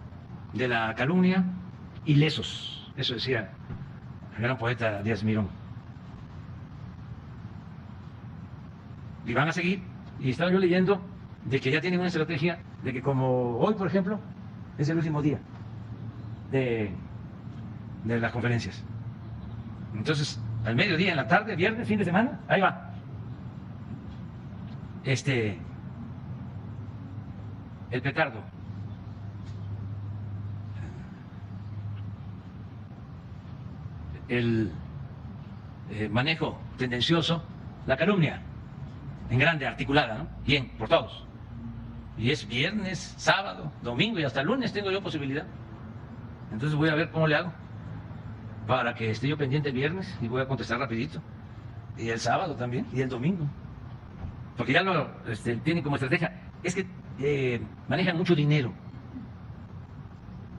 de la calumnia ilesos. Eso decía el gran poeta Díaz Mirón. Y van a seguir. Y estaba yo leyendo de que ya tienen una estrategia de que, como hoy, por ejemplo, es el último día de las conferencias. Entonces, al mediodía, en la tarde, viernes, fin de semana, ahí va. El petardo. El manejo tendencioso, la calumnia, en grande, articulada, ¿no? Bien, por todos. Y es viernes, sábado, domingo y hasta lunes tengo yo posibilidad. Entonces voy a ver cómo le hago para que esté yo pendiente el viernes y voy a contestar rapidito. Y el sábado también, y el domingo. Porque ya lo tienen como estrategia. Es que manejan mucho dinero.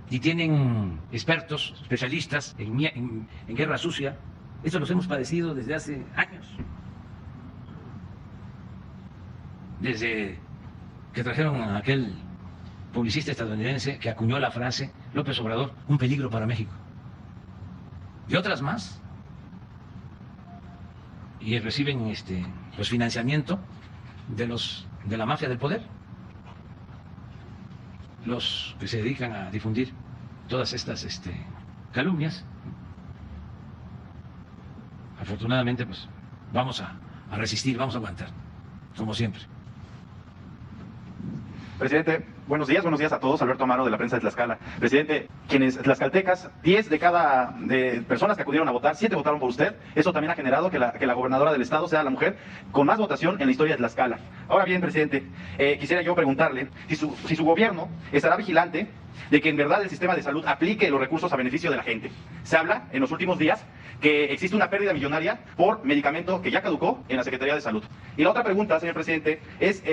Y tienen expertos, especialistas en guerra sucia. Eso los hemos padecido desde hace años. Desde que trajeron a aquel publicista estadounidense que acuñó la frase, López Obrador, un peligro para México. Y otras más. Y reciben pues financiamiento de la mafia del poder. Los que se dedican a difundir todas estas calumnias. Afortunadamente, pues vamos a resistir, vamos a aguantar, como siempre. Presidente, buenos días a todos. Alberto Amaro, de la prensa de Tlaxcala. Presidente, quienes tlaxcaltecas, 10 de cada personas que acudieron a votar, 7 votaron por usted. Eso también ha generado que la gobernadora del estado sea la mujer con más votación en la historia de Tlaxcala. Ahora bien, presidente, quisiera yo preguntarle si su gobierno estará vigilante de que en verdad el sistema de salud aplique los recursos a beneficio de la gente. Se habla en los últimos días que existe una pérdida millonaria por medicamento que ya caducó en la Secretaría de Salud. Y la otra pregunta, señor presidente, es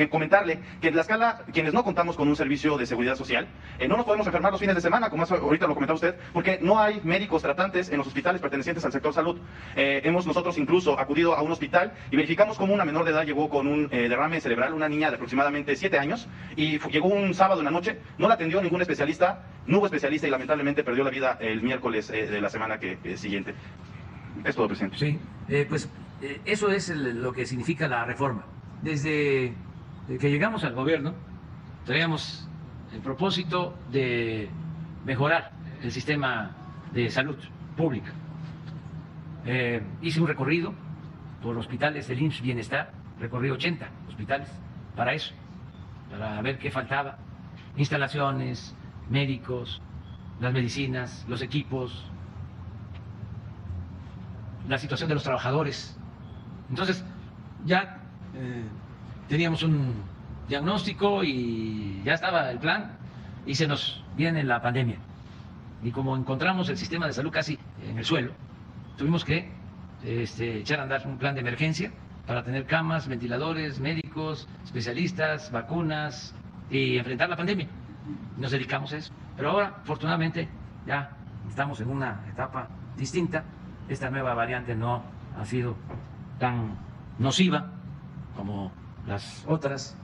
comentarle que en Tlaxcala, quienes no contamos con un servicio de seguridad social, no nos podemos enfermar los fines de semana, como ahorita lo comentaba usted, porque no hay médicos tratantes en los hospitales pertenecientes al sector salud. Hemos nosotros incluso acudido a un hospital y verificamos cómo una menor de edad llegó con un derrame cerebral, una niña de aproximadamente 7 años, y llegó un sábado en la noche, no la atendió ningún especialista, no hubo especialista y lamentablemente perdió la vida el miércoles de la semana siguiente. Es todo, presidente. Sí, eso es lo que significa la reforma. Desde que llegamos al gobierno, traíamos el propósito de mejorar el sistema de salud pública. Hice un recorrido por hospitales del IMSS Bienestar, recorrí 80 hospitales para eso, para ver qué faltaba, instalaciones, médicos, las medicinas, los equipos, la situación de los trabajadores. Entonces, ya teníamos un diagnóstico y ya estaba el plan y se nos viene la pandemia. Y como encontramos el sistema de salud casi en el suelo, tuvimos que echar a andar un plan de emergencia para tener camas, ventiladores, médicos, especialistas, vacunas y enfrentar la pandemia. Nos dedicamos a eso. Pero ahora, afortunadamente, ya estamos en una etapa distinta. Esta nueva variante no ha sido tan nociva como las otras.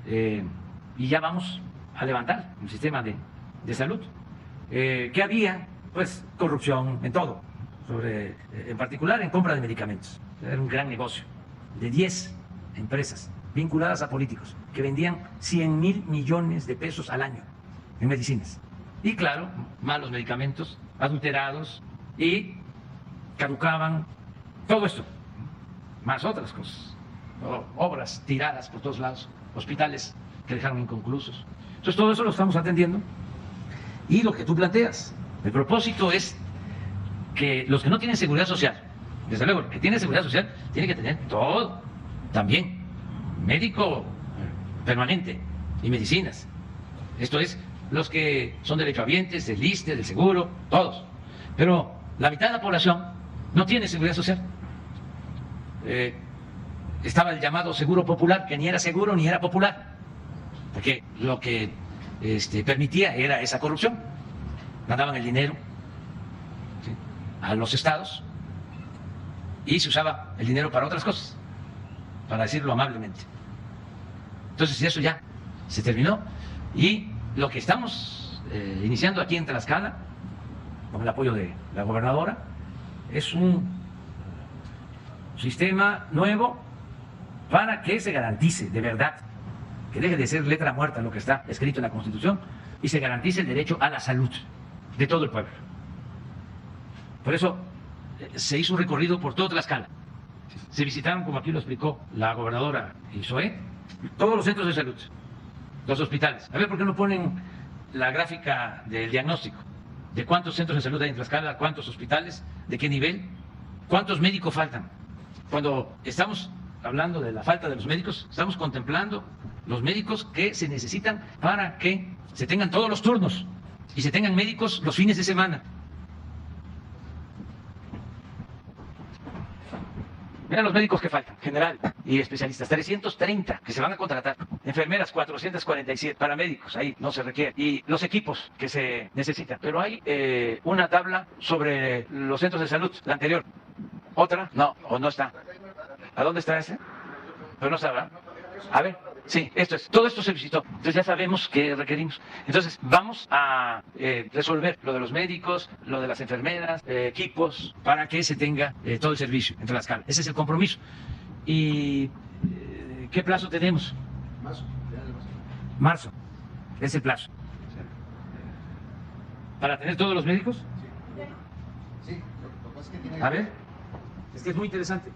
Y ya vamos a levantar un sistema de salud. ¿Qué había? Pues corrupción en todo, en particular en compra de medicamentos. Era un gran negocio de 10 empresas vinculadas a políticos que vendían 100,000 millones de pesos al año en medicinas. Y claro, malos medicamentos, adulterados y caducaban, todo esto, más otras cosas, obras tiradas por todos lados, hospitales que dejaron inconclusos. Entonces todo eso lo estamos atendiendo. Y lo que tú planteas, el propósito es que los que no tienen seguridad social, desde luego, el que tiene seguridad social tiene que tener todo, también, médico permanente y medicinas. Esto es, los que son derechohabientes, del ISSSTE, del seguro, todos. Pero la mitad de la población no tiene seguridad social. Estaba el llamado seguro popular, que ni era seguro ni era popular, porque lo que permitía era esa corrupción. Mandaban el dinero, ¿sí?, a los estados y se usaba el dinero para otras cosas, para decirlo amablemente. Entonces eso ya se terminó y lo que estamos iniciando aquí en Tlaxcala, con el apoyo de la gobernadora, es un sistema nuevo para que se garantice de verdad, que deje de ser letra muerta lo que está escrito en la Constitución y se garantice el derecho a la salud de todo el pueblo. Por eso se hizo un recorrido por todo Tlaxcala. Se visitaron, como aquí lo explicó la gobernadora y Zoé, todos los centros de salud, los hospitales. A ver, ¿por qué no ponen la gráfica del diagnóstico? De cuántos centros de salud hay en Tlaxcala, cuántos hospitales, de qué nivel, cuántos médicos faltan. Cuando estamos hablando de la falta de los médicos, estamos contemplando los médicos que se necesitan para que se tengan todos los turnos y se tengan médicos los fines de semana. Vean los médicos que faltan, general y especialistas, 330 que se van a contratar, enfermeras 447, paramédicos, ahí no se requiere, y los equipos que se necesitan. Pero hay una tabla sobre los centros de salud, la anterior, otra, no, o no está. ¿A dónde está ese? Pero no sabrá. A ver, sí, todo esto se visitó, entonces ya sabemos qué requerimos. Entonces vamos a resolver lo de los médicos, lo de las enfermeras, equipos, para que se tenga todo el servicio en Tlaxcala. Ese es el compromiso. ¿Y qué plazo tenemos? Marzo. Es el plazo. ¿Para tener todos los médicos? Sí. A ver, es que es muy interesante.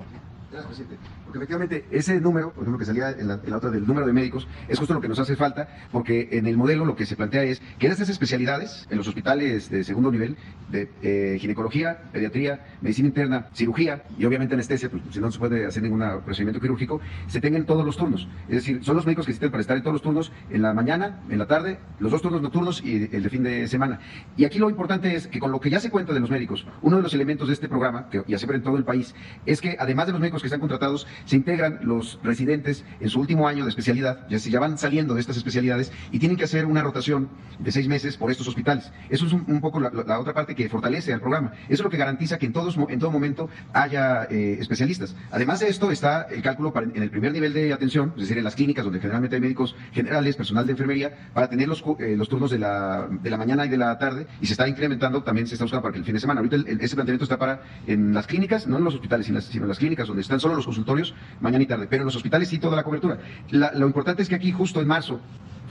Gracias, presidente. Porque efectivamente ese número, por ejemplo, que salía en la otra del número de médicos, es justo lo que nos hace falta, porque en el modelo lo que se plantea es que estas especialidades en los hospitales de segundo nivel, de ginecología, pediatría, medicina interna, cirugía y obviamente anestesia, pues si no se puede hacer ningún procedimiento quirúrgico, se tengan todos los turnos. Es decir, son los médicos que existen para estar en todos los turnos, en la mañana, en la tarde, los 2 turnos nocturnos y el de fin de semana. Y aquí lo importante es que con lo que ya se cuenta de los médicos, uno de los elementos de este programa, que ya se ve en todo el país, es que además de los médicos que están contratados, se integran los residentes en su último año de especialidad, ya van saliendo de estas especialidades y tienen que hacer una rotación de 6 meses por estos hospitales. Eso es un poco la otra parte que fortalece al programa. Eso es lo que garantiza que en todo momento haya especialistas. Además de esto está el cálculo en el primer nivel de atención, es decir, en las clínicas donde generalmente hay médicos generales, personal de enfermería, para tener los turnos de la mañana y de la tarde, y se está incrementando, también se está buscando para que el fin de semana. Ahorita ese planteamiento está para en las clínicas, no en los hospitales, sino en las clínicas donde están solo los consultorios mañana y tarde, pero en los hospitales sí toda la cobertura. Lo importante es que aquí justo en marzo,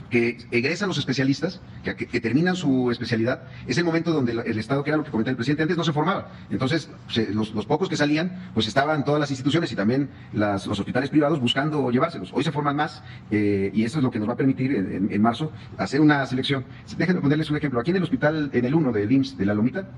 que egresan los especialistas, que terminan su especialidad, es el momento donde el Estado, que era lo que comentaba el presidente, antes no se formaba. Entonces, los pocos que salían, pues estaban todas las instituciones y también los hospitales privados buscando llevárselos. Hoy se forman más y eso es lo que nos va a permitir en marzo hacer una selección. Déjenme ponerles un ejemplo. Aquí en el hospital, en el 1 del IMSS de La Lomita,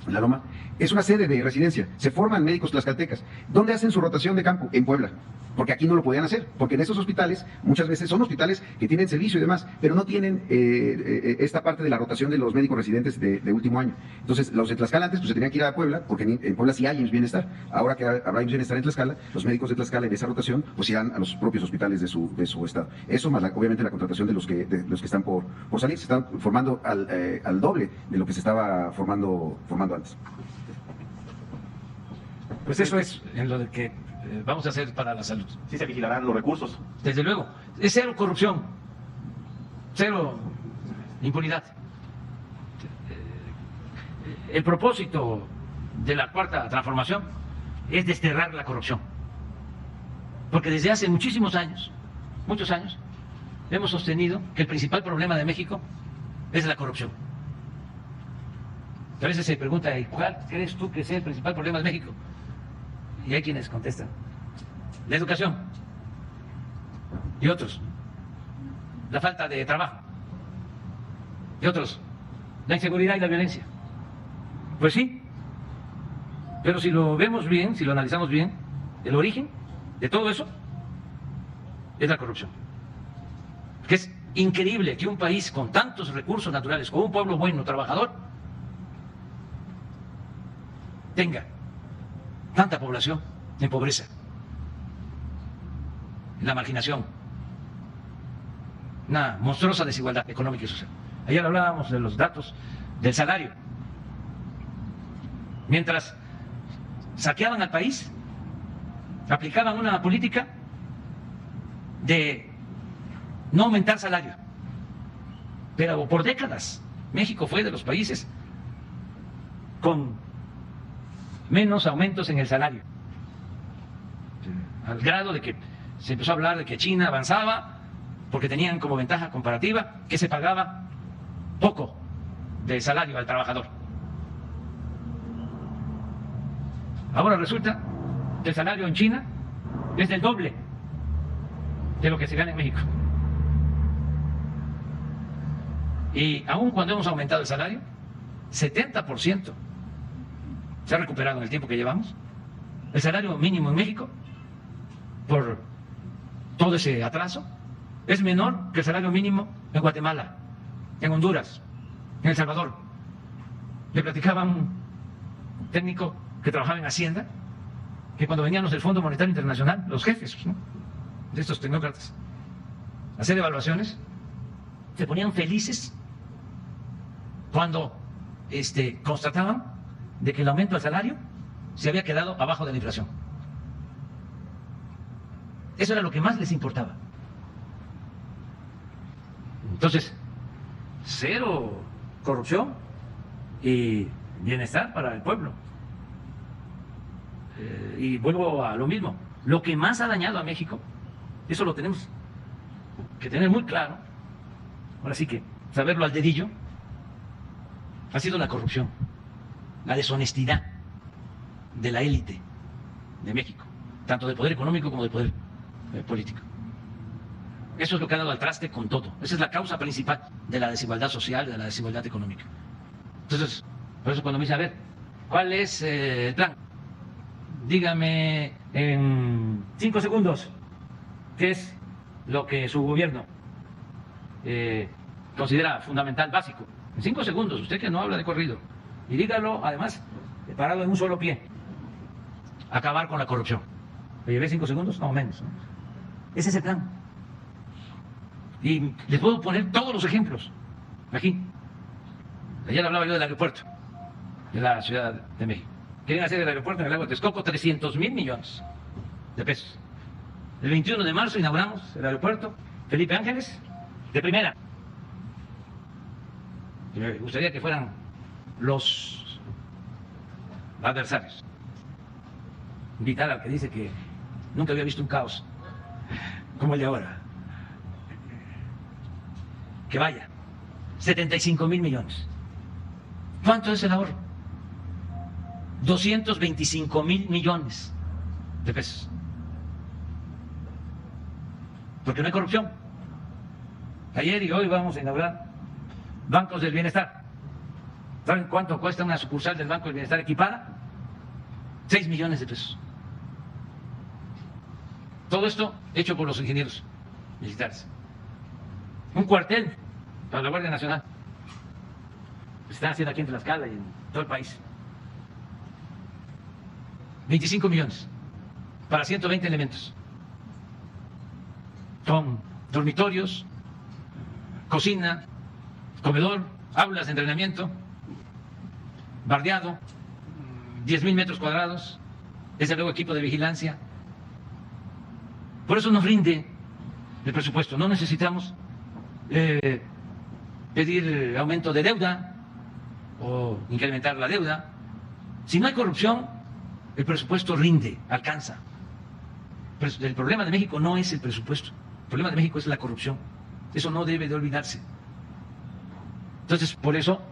La Loma, es una sede de residencia. Se forman médicos tlaxcaltecas. ¿Dónde hacen su rotación de campo? En Puebla. Porque aquí no lo podían hacer. Porque en esos hospitales, muchas veces son hospitales que tienen servicio y demás, pero no tienen esta parte de la rotación de los médicos residentes de último año. Entonces, los de Tlaxcala antes pues, se tenían que ir a Puebla, porque en Puebla sí hay IMSS Bienestar. Ahora que habrá IMSS Bienestar en Tlaxcala, los médicos de Tlaxcala en esa rotación pues irán a los propios hospitales de su estado. Eso más obviamente la contratación de los que están por salir. Se están formando al doble de lo que se estaba formando antes. Pues eso es en lo de que vamos a hacer para la salud. Sí se vigilarán los recursos. Desde luego, es cero corrupción, cero impunidad. El propósito de la Cuarta Transformación es desterrar la corrupción. Porque desde hace muchos años, hemos sostenido que el principal problema de México es la corrupción. A veces se pregunta, ¿y cuál crees tú que sea el principal problema de México? Y hay quienes contestan, la educación y otros, la falta de trabajo y otros, la inseguridad y la violencia. Pues sí, pero si lo vemos bien, si lo analizamos bien, el origen de todo eso es la corrupción. Que es increíble que un país con tantos recursos naturales, con un pueblo bueno, trabajador, tenga tanta población en pobreza, en la marginación, una monstruosa desigualdad económica y social. Ayer hablábamos de los datos del salario. Mientras saqueaban al país, aplicaban una política de no aumentar salario. Pero por décadas México fue de los países con menos aumentos en el salario, al grado de que se empezó a hablar de que China avanzaba porque tenían como ventaja comparativa que se pagaba poco de salario al trabajador. Ahora resulta que el salario en China es del doble de lo que se gana en México. Y aun cuando hemos aumentado el salario, 70% se ha recuperado en el tiempo que llevamos. El salario mínimo en México, por todo ese atraso, es menor que el salario mínimo en Guatemala, en Honduras, en El Salvador. Le platicaba a un técnico que trabajaba en Hacienda que cuando venían los del Fondo Monetario Internacional, los jefes, ¿no?, de estos tecnócratas, a hacer evaluaciones, se ponían felices cuando constataban de que el aumento del salario se había quedado abajo de la inflación. Eso era lo que más les importaba. Entonces, cero corrupción y bienestar para el pueblo. Y vuelvo a lo mismo, lo que más ha dañado a México, eso lo tenemos que tener muy claro, ahora sí que saberlo al dedillo, ha sido la corrupción, la deshonestidad de la élite de México, tanto del poder económico como del poder político. Eso es lo que ha dado al traste con todo. Esa es la causa principal de la desigualdad social, de la desigualdad económica. Entonces, por eso cuando me dice, a ver, ¿cuál es el plan? Dígame en 5 segundos qué es lo que su gobierno considera fundamental, básico. En 5 segundos, usted que no habla de corrido. Y dígalo, además, parado en un solo pie. Acabar con la corrupción. ¿Me llevé 5 segundos? No, menos, ¿no? Ese es el plan. Y les puedo poner todos los ejemplos. Aquí. Ayer hablaba yo del aeropuerto de la Ciudad de México. Quieren hacer el aeropuerto en el lago de Texcoco, 300,000 millones de pesos. El 21 de marzo inauguramos el aeropuerto Felipe Ángeles, de primera. Y me gustaría que fueran los adversarios. Invitar al que dice que nunca había visto un caos como el de ahora. Que vaya. 75,000 millones. ¿Cuánto es el ahorro? 225,000 millones de pesos. Porque no hay corrupción. Ayer y hoy vamos a inaugurar bancos del bienestar. ¿Saben cuánto cuesta una sucursal del Banco del Bienestar equipada? 6 millones de pesos. Todo esto hecho por los ingenieros militares. Un cuartel para la Guardia Nacional. Se están haciendo aquí en Tlaxcala y en todo el país. 25 millones para 120 elementos. Con dormitorios, cocina, comedor, aulas de entrenamiento, bardeado, 10,000 metros cuadrados, desde luego equipo de vigilancia. Por eso nos rinde el presupuesto. No necesitamos pedir aumento de deuda o incrementar la deuda. Si no hay corrupción, el presupuesto rinde, alcanza. Pero el problema de México no es el presupuesto. El problema de México es la corrupción. Eso no debe de olvidarse. Entonces, por eso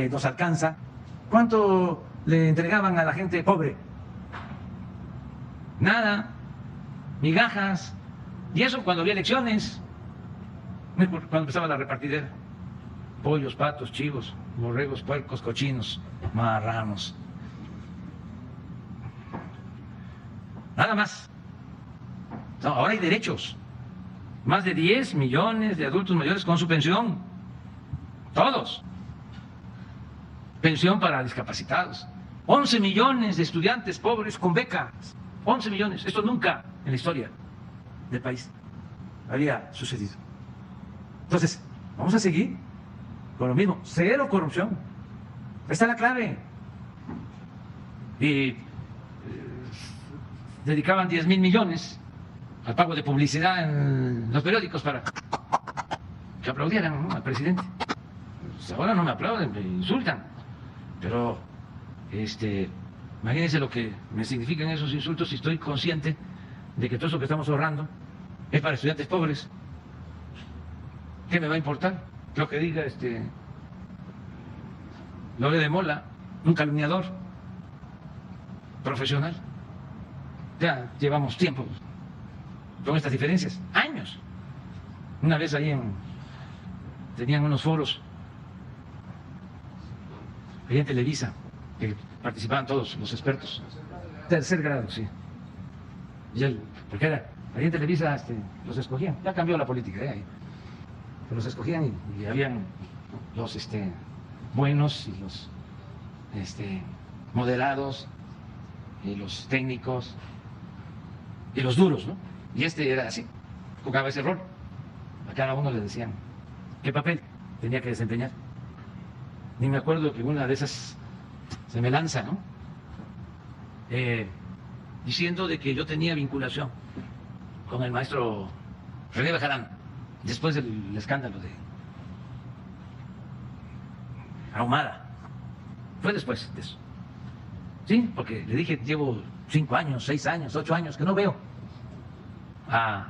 nos alcanza. ¿Cuánto le entregaban a la gente pobre? Nada. Migajas. Y eso cuando había elecciones. Cuando empezaba la repartidera. Pollos, patos, chivos, borregos, puercos, cochinos, marranos. Nada más. No, ahora hay derechos. Más de 10 millones de adultos mayores con su pensión. Todos. Pensión para discapacitados, 11 millones de estudiantes pobres con becas. 11 millones. Esto nunca en la historia del país había sucedido. Entonces, vamos a seguir con lo mismo. Cero corrupción. Ahí está la clave. Y dedicaban 10.000 millones al pago de publicidad en los periódicos para que aplaudieran, ¿no?, al presidente. Pues ahora no me aplauden, me insultan. Pero, imagínense lo que me significan esos insultos si estoy consciente de que todo eso que estamos ahorrando es para estudiantes pobres. ¿Qué me va a importar lo que diga Lore de Mola, un calumniador profesional? Ya llevamos tiempo con estas diferencias, años. Una vez ahí tenían unos foros ahí en Televisa, que participaban todos los expertos. Tercer grado, sí. Porque ahí en Televisa los escogían. Ya cambió la política, ahí. Pero los escogían y habían los buenos y los moderados y los técnicos y los duros, ¿no? Y era así, jugaba ese rol. A cada uno le decían qué papel tenía que desempeñar. Ni me acuerdo que una de esas se me lanza, ¿no? Diciendo de que yo tenía vinculación con el maestro René Bejarán, después del escándalo de Ahumada. Fue después de eso. Sí, porque le dije, llevo 5 años, 6 años, 8 años que no veo a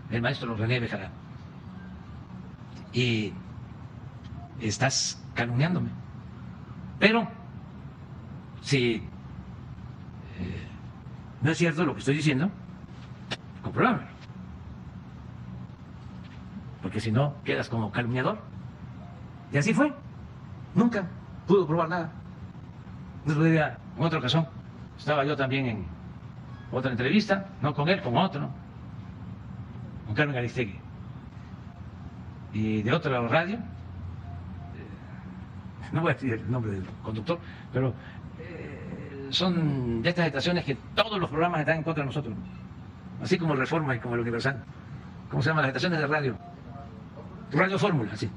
el maestro René Bejarán. Y estás calumniándome. Pero si no es cierto lo que estoy diciendo, compruébamelo. Porque si no, quedas como calumniador. Y así fue. Nunca pudo probar nada. En otra ocasión, estaba yo también en otra entrevista, no con él, con otro, con Carmen Aristegui. Y de otra radio, no voy a decir el nombre del conductor, pero son de estas estaciones que todos los programas están en contra de nosotros, así como el Reforma y como el Universal. ¿Cómo se llaman las estaciones de radio? Radio Fórmula, sí.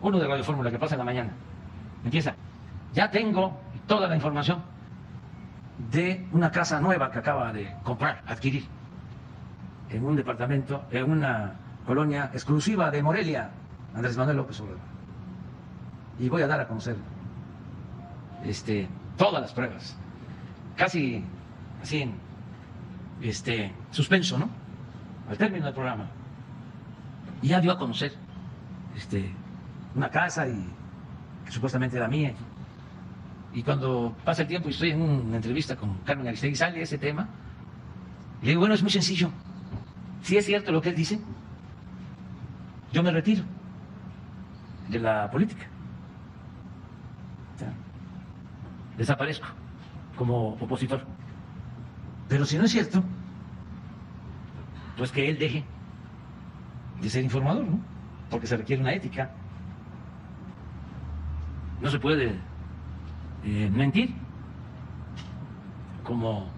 Uno de Radio Fórmula que pasa en la mañana. Empieza. Ya tengo toda la información de una casa nueva que acaba de comprar, adquirir, en un departamento, en una colonia exclusiva de Morelia, Andrés Manuel López Obrador. Y voy a dar a conocer todas las pruebas, casi así en suspenso, ¿no?, al término del programa. Y ya dio a conocer una casa que supuestamente era mía. Y cuando pasa el tiempo y estoy en una entrevista con Carmen Aristegui, sale ese tema, y le digo, bueno, es muy sencillo. Si es cierto lo que él dice, yo me retiro de la política. O sea, desaparezco como opositor. Pero si no es cierto, pues que él deje de ser informador, ¿no? Porque se requiere una ética. No se puede mentir como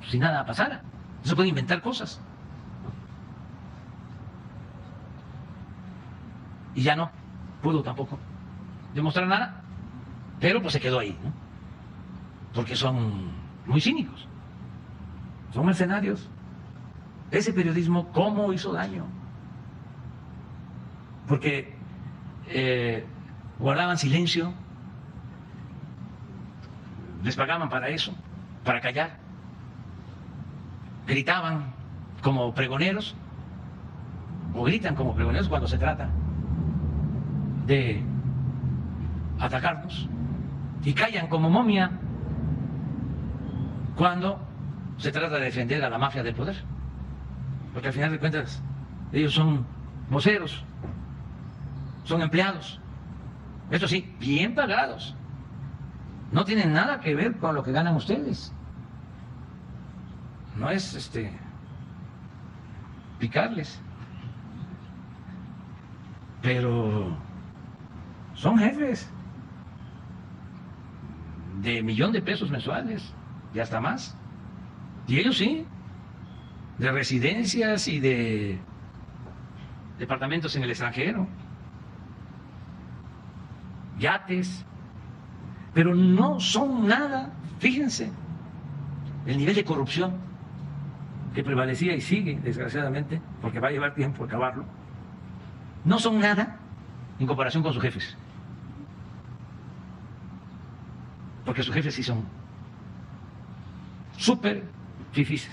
si nada pasara. No se puede inventar cosas. Y ya no pudo tampoco demostrar nada, pero pues se quedó ahí, ¿no? Porque son muy cínicos, son mercenarios. Ese periodismo, ¿cómo hizo daño? Porque guardaban silencio, les pagaban para eso, para callar, gritaban como pregoneros, o gritan como pregoneros cuando se trata de atacarnos, y callan como momia cuando se trata de defender a la mafia del poder, porque al final de cuentas ellos son voceros, son empleados, eso sí, bien pagados. No tienen nada que ver con lo que ganan ustedes. No es picarles. Pero son jefes. de $1,000,000 mensuales y hasta más. Y ellos sí, de residencias y de departamentos en el extranjero, yates, pero no son nada, fíjense, el nivel de corrupción que prevalecía y sigue, desgraciadamente, porque va a llevar tiempo acabarlo, no son nada en comparación con sus jefes. Porque sus jefes sí son súper fifís.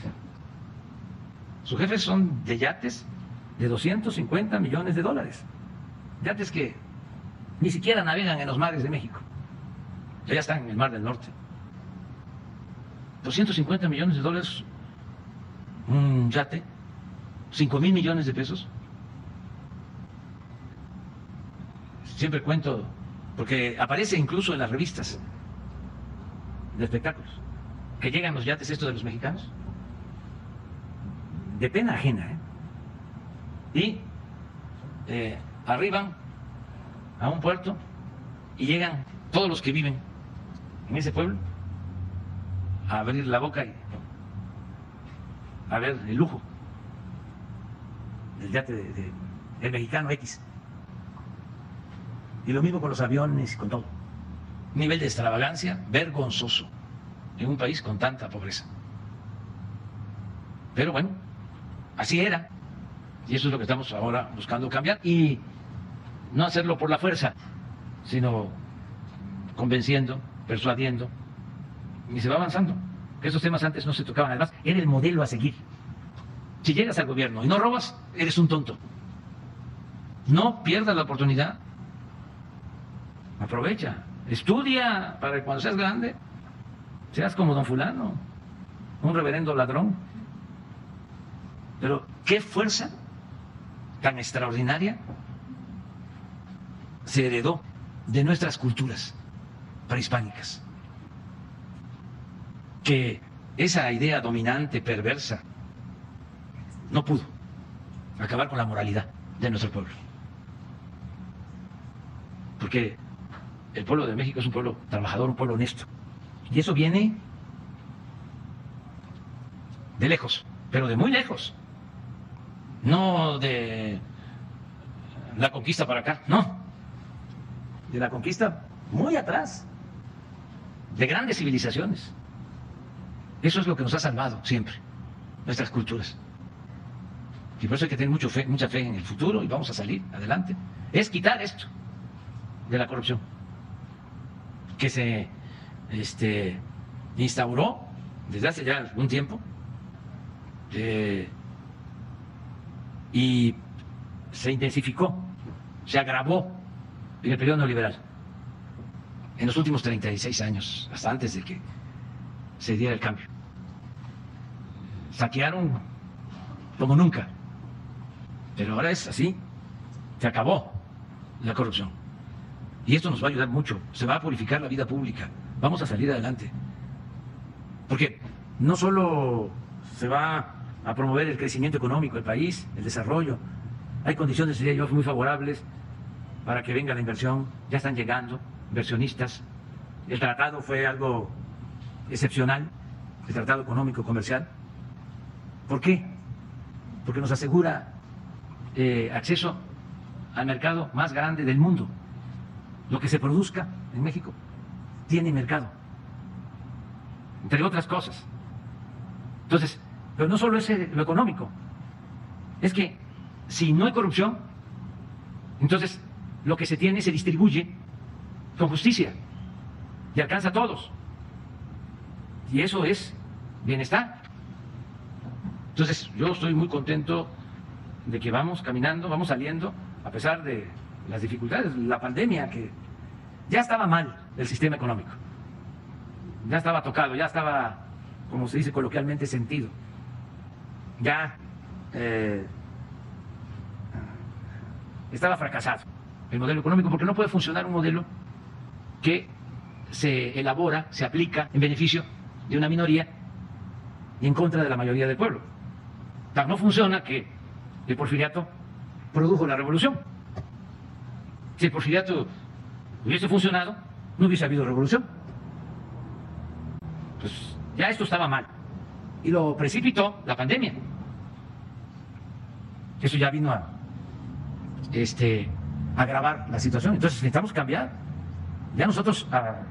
Sus jefes son de yates de $250 millones. Yates que ni siquiera navegan en los mares de México. Ya están en el Mar del Norte. $250 millones, un yate, $5,000 millones. Siempre cuento, porque aparece incluso en las revistas de espectáculos, que llegan los yates estos de los mexicanos, de pena ajena, y arriban a un puerto y llegan todos los que viven en ese pueblo a abrir la boca y a ver el lujo del yate del mexicano X. Y lo mismo con los aviones y con todo. Nivel de extravagancia vergonzoso en un país con tanta pobreza. Pero bueno, así era. Y eso es lo que estamos ahora buscando cambiar. Y no hacerlo por la fuerza, sino convenciendo, persuadiendo. Y se va avanzando. Que esos temas antes no se tocaban. Además, era el modelo a seguir. Si llegas al gobierno y no robas, eres un tonto. No pierdas la oportunidad. Aprovecha. Estudia para que cuando seas grande seas como don fulano, un reverendo ladrón. Pero qué fuerza tan extraordinaria se heredó de nuestras culturas prehispánicas, que esa idea dominante, perversa, no pudo acabar con la moralidad de nuestro pueblo. Porque el pueblo de México es un pueblo trabajador, un pueblo honesto. Y eso viene de lejos, pero de muy lejos. No de la conquista para acá, no. De la conquista muy atrás, de grandes civilizaciones. Eso es lo que nos ha salvado siempre, nuestras culturas. Y por eso hay que tener mucha fe en el futuro y vamos a salir adelante. Es quitar esto de la corrupción que se instauró desde hace ya algún tiempo y se intensificó, se agravó en el periodo neoliberal, en los últimos 36 años, hasta antes de que se diera el cambio. Saquearon como nunca, pero ahora es así, se acabó la corrupción. Y esto nos va a ayudar mucho, se va a purificar la vida pública, vamos a salir adelante. Porque no solo se va a promover el crecimiento económico del país, el desarrollo, hay condiciones, diría yo, muy favorables para que venga la inversión, ya están llegando inversionistas. El tratado fue algo excepcional, el tratado económico comercial. ¿Por qué? Porque nos asegura acceso al mercado más grande del mundo. Lo que se produzca en México tiene mercado, entre otras cosas. Entonces, pero no solo es lo económico, es que si no hay corrupción, entonces lo que se tiene se distribuye con justicia y alcanza a todos. Y eso es bienestar. Entonces, yo estoy muy contento de que vamos caminando, vamos saliendo, a pesar de las dificultades, la pandemia, que ya estaba mal el sistema económico, ya estaba tocado, ya estaba, como se dice coloquialmente, sentido, ya estaba fracasado el modelo económico, porque no puede funcionar un modelo que se elabora, se aplica en beneficio de una minoría y en contra de la mayoría del pueblo. Tan no funciona que el porfiriato produjo la revolución. Si el porfiriato hubiese funcionado, no hubiese habido revolución. Ya esto estaba mal. Y lo precipitó la pandemia. Eso ya vino a agravar la situación. Entonces necesitamos cambiar. Ya nosotros,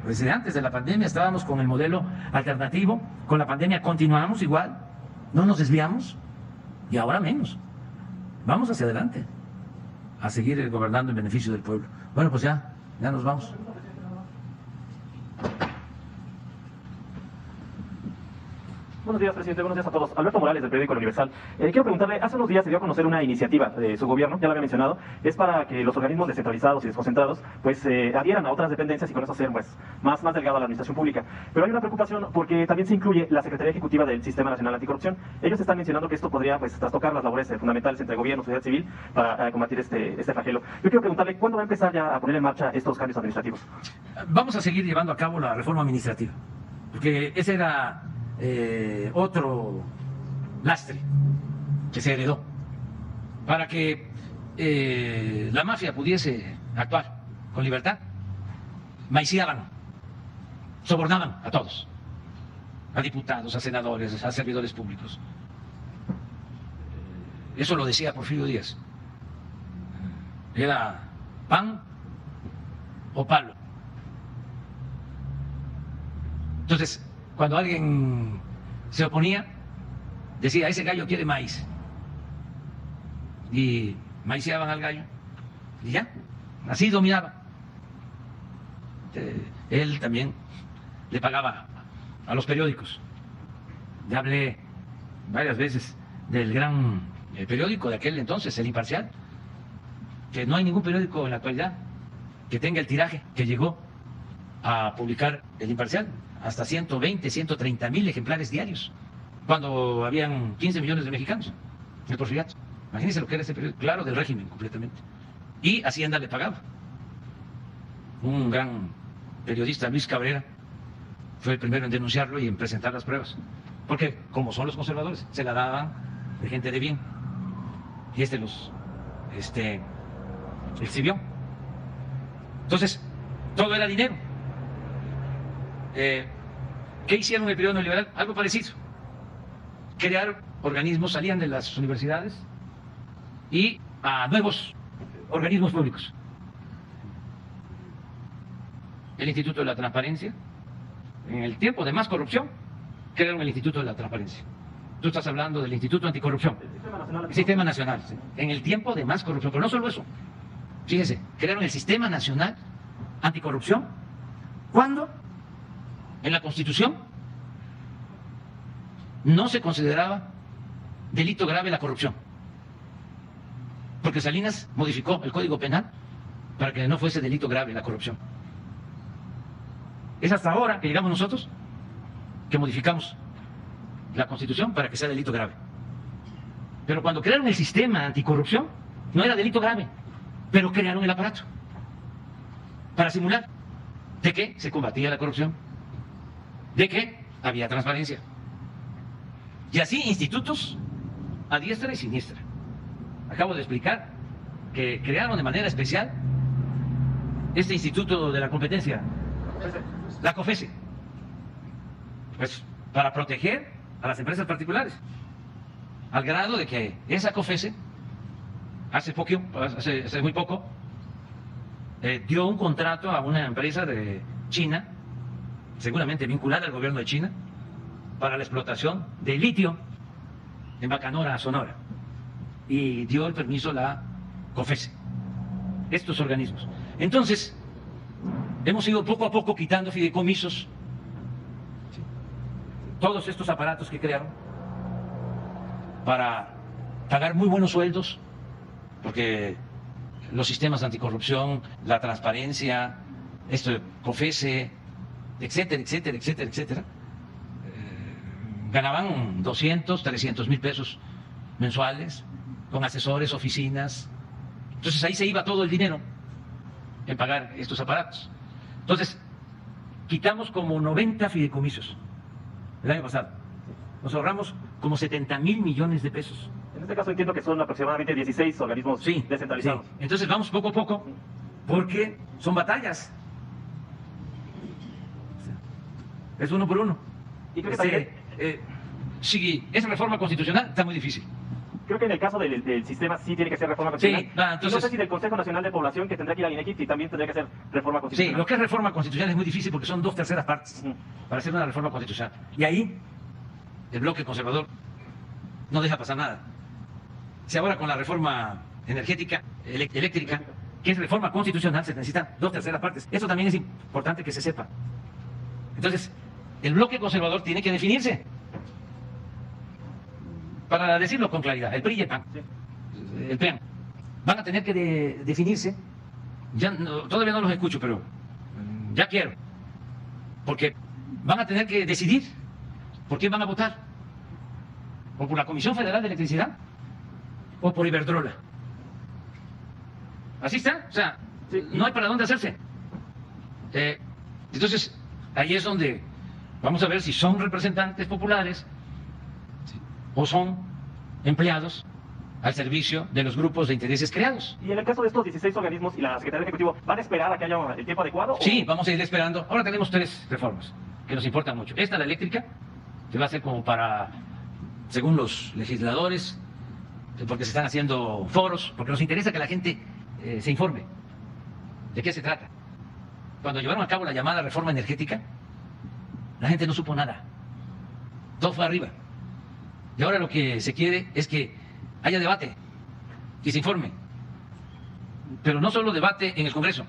desde antes de la pandemia, estábamos con el modelo alternativo. Con la pandemia continuamos igual. No nos desviamos. Y ahora menos. Vamos hacia adelante. A seguir gobernando en beneficio del pueblo. Bueno, pues ya nos vamos. Buenos días, presidente. Buenos días a todos. Alberto Morales, del periódico El Universal. Quiero preguntarle, hace unos días se dio a conocer una iniciativa de su gobierno, ya lo había mencionado, es para que los organismos descentralizados y desconcentrados pues adhieran a otras dependencias y con eso hacer pues más delgada la administración pública. Pero hay una preocupación porque también se incluye la Secretaría Ejecutiva del Sistema Nacional Anticorrupción. Ellos están mencionando que esto podría pues trastocar las labores fundamentales entre gobierno y sociedad civil para combatir este flagelo. Yo quiero preguntarle, ¿cuándo va a empezar ya a poner en marcha estos cambios administrativos? Vamos a seguir llevando a cabo la reforma administrativa, porque ese era otro lastre que se heredó para que la mafia pudiese actuar con libertad. Maiciaban, sobornaban a todos, a diputados, a senadores, a servidores públicos. Eso lo decía Porfirio Díaz. Era pan o palo. Entonces, cuando alguien se oponía, decía, ese gallo quiere maíz. Y maiciaban al gallo. Y ya, así dominaba. Él también le pagaba a los periódicos. Ya hablé varias veces del gran periódico de aquel entonces, El Imparcial, que no hay ningún periódico en la actualidad que tenga el tiraje que llegó a publicar El Imparcial. Hasta 120, 130 mil ejemplares diarios, cuando habían 15 millones de mexicanos en el Porfiriato. Imagínense lo que era ese periódico, claro, del régimen completamente. Y Hacienda le pagaba. Un gran periodista, Luis Cabrera, fue el primero en denunciarlo y en presentar las pruebas. Porque, como son los conservadores, se la daban de gente de bien. Y los exhibió. Entonces, todo era dinero. ¿Qué hicieron en el periodo neoliberal? Algo parecido. Crear organismos, salían de las universidades y a nuevos organismos públicos. El Instituto de la Transparencia. En el tiempo de más corrupción, crearon el Instituto de la Transparencia. Tú estás hablando del Instituto Anticorrupción. El Sistema Nacional. Sí. En el tiempo de más corrupción. Pero no solo eso. Fíjese, crearon el Sistema Nacional Anticorrupción. ¿Cuándo? En la Constitución no se consideraba delito grave la corrupción, porque Salinas modificó el Código Penal para que no fuese delito grave la corrupción. Es hasta ahora que llegamos nosotros que modificamos la Constitución para que sea delito grave. Pero cuando crearon el sistema anticorrupción no era delito grave, pero crearon el aparato para simular de que se combatía la corrupción, de que había transparencia. Y así institutos a diestra y siniestra. Acabo de explicar que crearon de manera especial este Instituto de la Competencia, la COFESE, pues para proteger a las empresas particulares, al grado de que esa COFESE hace muy poco dio un contrato a una empresa de China, seguramente vinculada al gobierno de China, para la explotación de litio en Bacanora, Sonora, y dio el permiso la COFESE, estos organismos. Entonces, hemos ido poco a poco quitando fideicomisos, todos estos aparatos que crearon para pagar muy buenos sueldos, porque los sistemas de anticorrupción, la transparencia, COFESE, etcétera, etcétera, etcétera, etcétera, ganaban 200, 300 mil pesos mensuales, con asesores, oficinas. Entonces ahí se iba todo el dinero en pagar estos aparatos. Entonces, quitamos como 90 fideicomisos el año pasado. Nos ahorramos como 70 mil millones de pesos. En este caso entiendo que son aproximadamente 16 organismos descentralizados. Sí. Entonces vamos poco a poco, porque son batallas. Es uno por uno. Y creo que también... Sí, esa reforma constitucional está muy difícil. Creo que en el caso del sistema sí tiene que ser reforma constitucional. Sí, entonces... Y no sé si del Consejo Nacional de Población, que tendrá que ir al INEGI, si también tendría que ser reforma constitucional. Sí, lo que es reforma constitucional es muy difícil porque son 2/3 partes para hacer una reforma constitucional. Y ahí el bloque conservador no deja pasar nada. Si ahora con la reforma energética, eléctrica, que es reforma constitucional, se necesitan 2/3 partes. Eso también es importante que se sepa. Entonces, el bloque conservador tiene que definirse. Para decirlo con claridad, el PRI y el PAN, el PRIAN, van a tener que definirse. Ya todavía no los escucho, pero ya quiero. Porque van a tener que decidir por quién van a votar. O por la Comisión Federal de Electricidad o por Iberdrola. Así está, o sea, no hay para dónde hacerse. Entonces, ahí es donde vamos a ver si son representantes populares o son empleados al servicio de los grupos de intereses creados. Y en el caso de estos 16 organismos y la Secretaría de Ejecutivo, ¿van a esperar a que haya el tiempo adecuado? Sí, vamos a ir esperando. Ahora tenemos 3 reformas que nos importan mucho. Esta, la eléctrica, que va a ser como para, según los legisladores, porque se están haciendo foros, porque nos interesa que la gente se informe de qué se trata. Cuando llevaron a cabo la llamada reforma energética, la gente no supo nada. Todo fue arriba. Y ahora lo que se quiere es que haya debate y se informe. Pero no solo debate en el Congreso.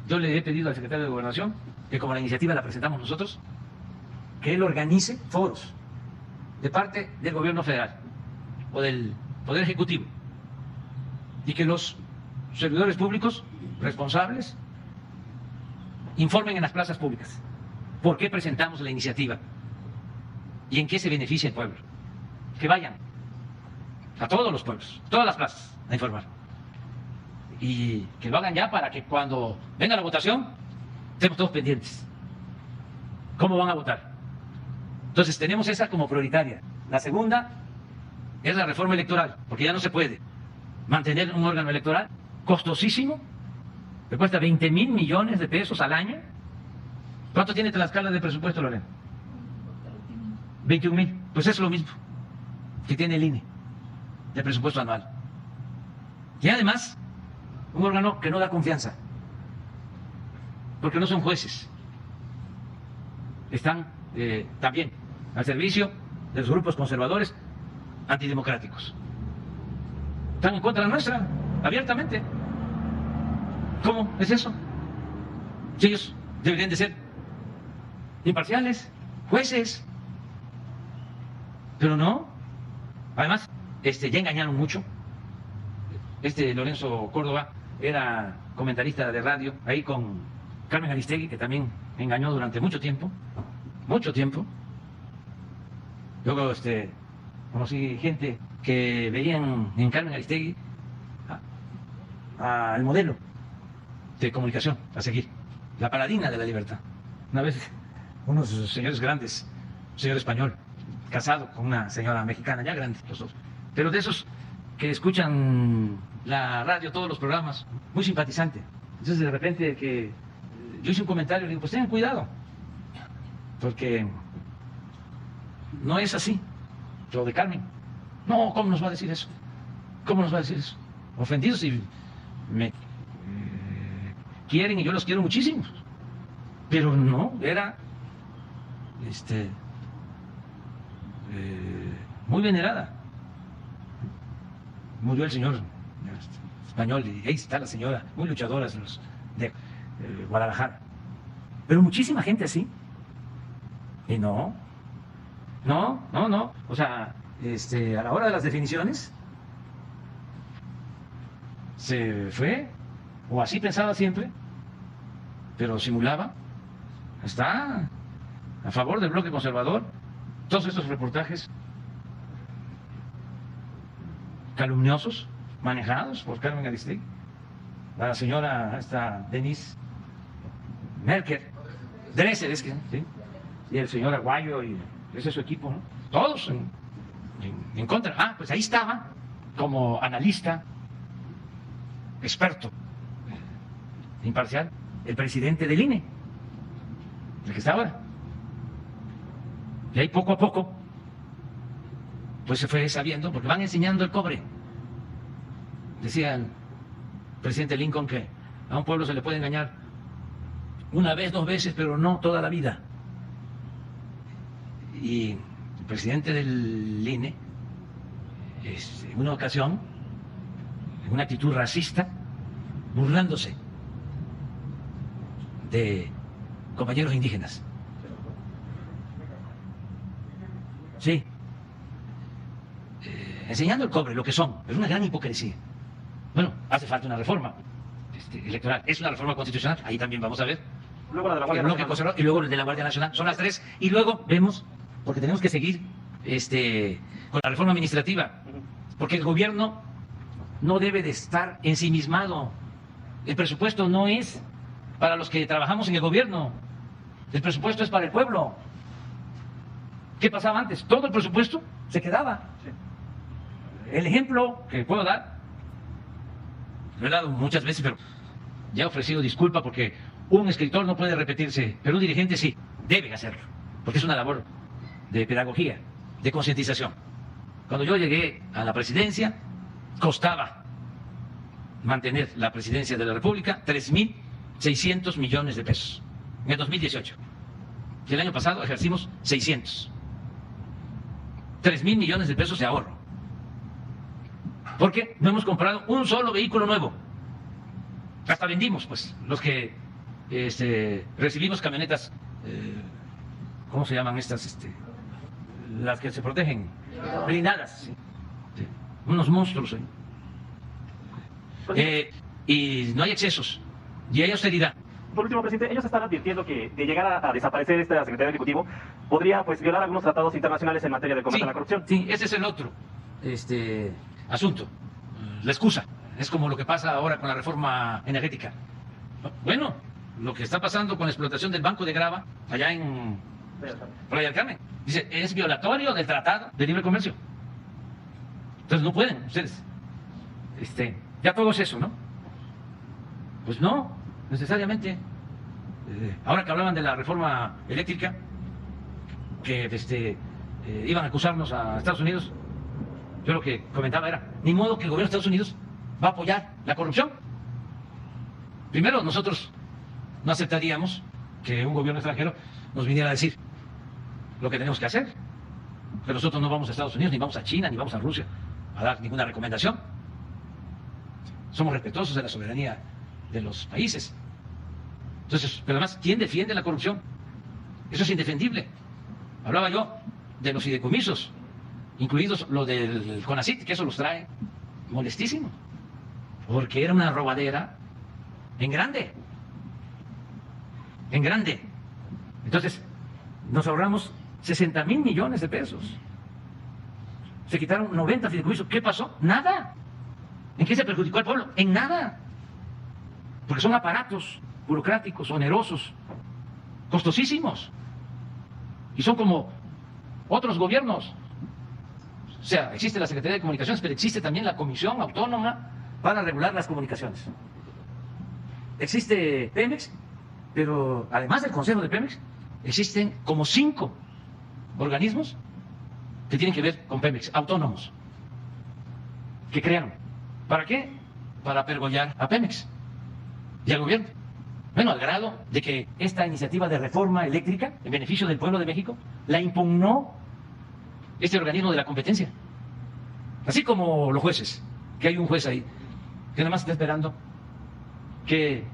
Yo le he pedido al secretario de Gobernación que, como la iniciativa la presentamos nosotros, que él organice foros de parte del gobierno federal o del Poder Ejecutivo y que los servidores públicos responsables informen en las plazas públicas por qué presentamos la iniciativa y en qué se beneficia el pueblo. Que vayan a todos los pueblos, todas las plazas, a informar. Y que lo hagan ya para que cuando venga la votación estemos todos pendientes. ¿Cómo van a votar? Entonces tenemos esa como prioritaria. La segunda es la reforma electoral, porque ya no se puede mantener un órgano electoral costosísimo, que cuesta 20,000 millones de pesos al año. ¿Cuánto tiene Tlaxcala de presupuesto, Lorena? 21,000. Pues es lo mismo que tiene el INE de presupuesto anual. Y además, un órgano que no da confianza, porque no son jueces. Están también al servicio de los grupos conservadores antidemocráticos. Están en contra nuestra, abiertamente. ¿Cómo es eso? Si ellos deberían de ser imparciales, jueces. Pero no. Además, ya engañaron mucho. Lorenzo Córdoba era comentarista de radio ahí con Carmen Aristegui, que también engañó durante mucho tiempo. Mucho tiempo. Luego conocí gente que veían en Carmen Aristegui al modelo de comunicación a seguir, la paladina de la libertad. Una vez unos señores grandes, un señor español casado con una señora mexicana, ya grandes los dos, pero de esos que escuchan la radio, todos los programas, muy simpatizante. Entonces de repente que yo hice un comentario, le digo, pues tengan cuidado, porque no es así lo de Carmen. No, ¿cómo nos va a decir eso? ¿Cómo nos va a decir eso? Ofendidos, y me quieren y yo los quiero muchísimo. Pero no, era muy venerada. Murió el señor español y ahí está la señora, muy luchadora de Guadalajara. Pero muchísima gente así. Y no. O sea, a la hora de las definiciones se fue, o así pensaba siempre, pero simulaba. Está a favor del bloque conservador. Todos estos reportajes calumniosos manejados por Carmen Aristegui, la señora Denise Merker, Dresser, es que, ¿sí? Y el señor Aguayo, y ese es su equipo, ¿no? Todos en contra. Ah, pues ahí estaba como analista, experto, imparcial, el presidente del INE, el que está ahora. Y ahí poco a poco, pues se fue sabiendo, porque van enseñando el cobre. Decía el presidente Lincoln que a un pueblo se le puede engañar una vez, 2 veces, pero no toda la vida. Y el presidente del INE, en una ocasión, en una actitud racista, burlándose de compañeros indígenas. Sí. Enseñando el cobre, lo que son, pero una gran hipocresía. Bueno, hace falta una reforma electoral. Es una reforma constitucional, ahí también vamos a ver. Luego la de la Guardia Nacional. Y luego el de la Guardia Nacional. Son las 3. Y luego vemos, porque tenemos que seguir con la reforma administrativa. Porque el gobierno no debe de estar ensimismado. El presupuesto no es para los que trabajamos en el gobierno. El presupuesto es para el pueblo. ¿Qué pasaba antes? Todo el presupuesto se quedaba. El ejemplo que puedo dar, lo he dado muchas veces, pero ya he ofrecido disculpa porque un escritor no puede repetirse, pero un dirigente sí, debe hacerlo, porque es una labor de pedagogía, de concientización. Cuando yo llegué a la presidencia, costaba mantener la presidencia de la República 3.600 millones de pesos en el 2018. Y el año pasado ejercimos 600. 3.000 millones de pesos de ahorro. Porque no hemos comprado un solo vehículo nuevo. Hasta vendimos, pues, los que recibimos camionetas, ¿cómo se llaman estas? Las que se protegen, blindadas. ¿Sí? Sí. Unos monstruos. Y no hay excesos, y hay austeridad. Por último, presidente, ellos están advirtiendo que de llegar a desaparecer esta Secretaría de Ejecutivo podría pues violar algunos tratados internacionales en materia de combate a la corrupción. Sí, ese es el otro asunto. La excusa. Es como lo que pasa ahora con la reforma energética. Bueno, lo que está pasando con la explotación del Banco de Grava allá en Playa del Carmen. Dice, es violatorio del Tratado de Libre Comercio. Entonces no pueden ustedes. Ya todo es eso, ¿no? Pues no, necesariamente. Ahora que hablaban de la reforma eléctrica, que iban a acusarnos a Estados Unidos, yo lo que comentaba era, ni modo que el gobierno de Estados Unidos va a apoyar la corrupción. Primero, nosotros no aceptaríamos que un gobierno extranjero nos viniera a decir lo que tenemos que hacer. Que nosotros no vamos a Estados Unidos, ni vamos a China, ni vamos a Rusia a dar ninguna recomendación. Somos respetuosos de la soberanía de los países. Entonces, pero además, ¿quién defiende la corrupción? Eso es indefendible. Hablaba yo de los fideicomisos, incluidos lo del CONACYT, que eso los trae molestísimo, porque era una robadera en grande. En grande. Entonces, nos ahorramos 60.000 millones de pesos. Se quitaron 90 fideicomisos. ¿Qué pasó? Nada. ¿En qué se perjudicó al pueblo? En nada. Porque son aparatos burocráticos, onerosos, costosísimos. Y son como otros gobiernos. O sea, existe la Secretaría de Comunicaciones, pero existe también la Comisión Autónoma para regular las comunicaciones. Existe Pemex, pero además del Consejo de Pemex, existen como 5 organismos que tienen que ver con Pemex, autónomos, que crearon. ¿Para qué? Para pergollar a Pemex y al gobierno. Bueno, al grado de que esta iniciativa de reforma eléctrica en beneficio del pueblo de México la impugnó este organismo de la competencia. Así como los jueces, que hay un juez ahí que nada más está esperando qué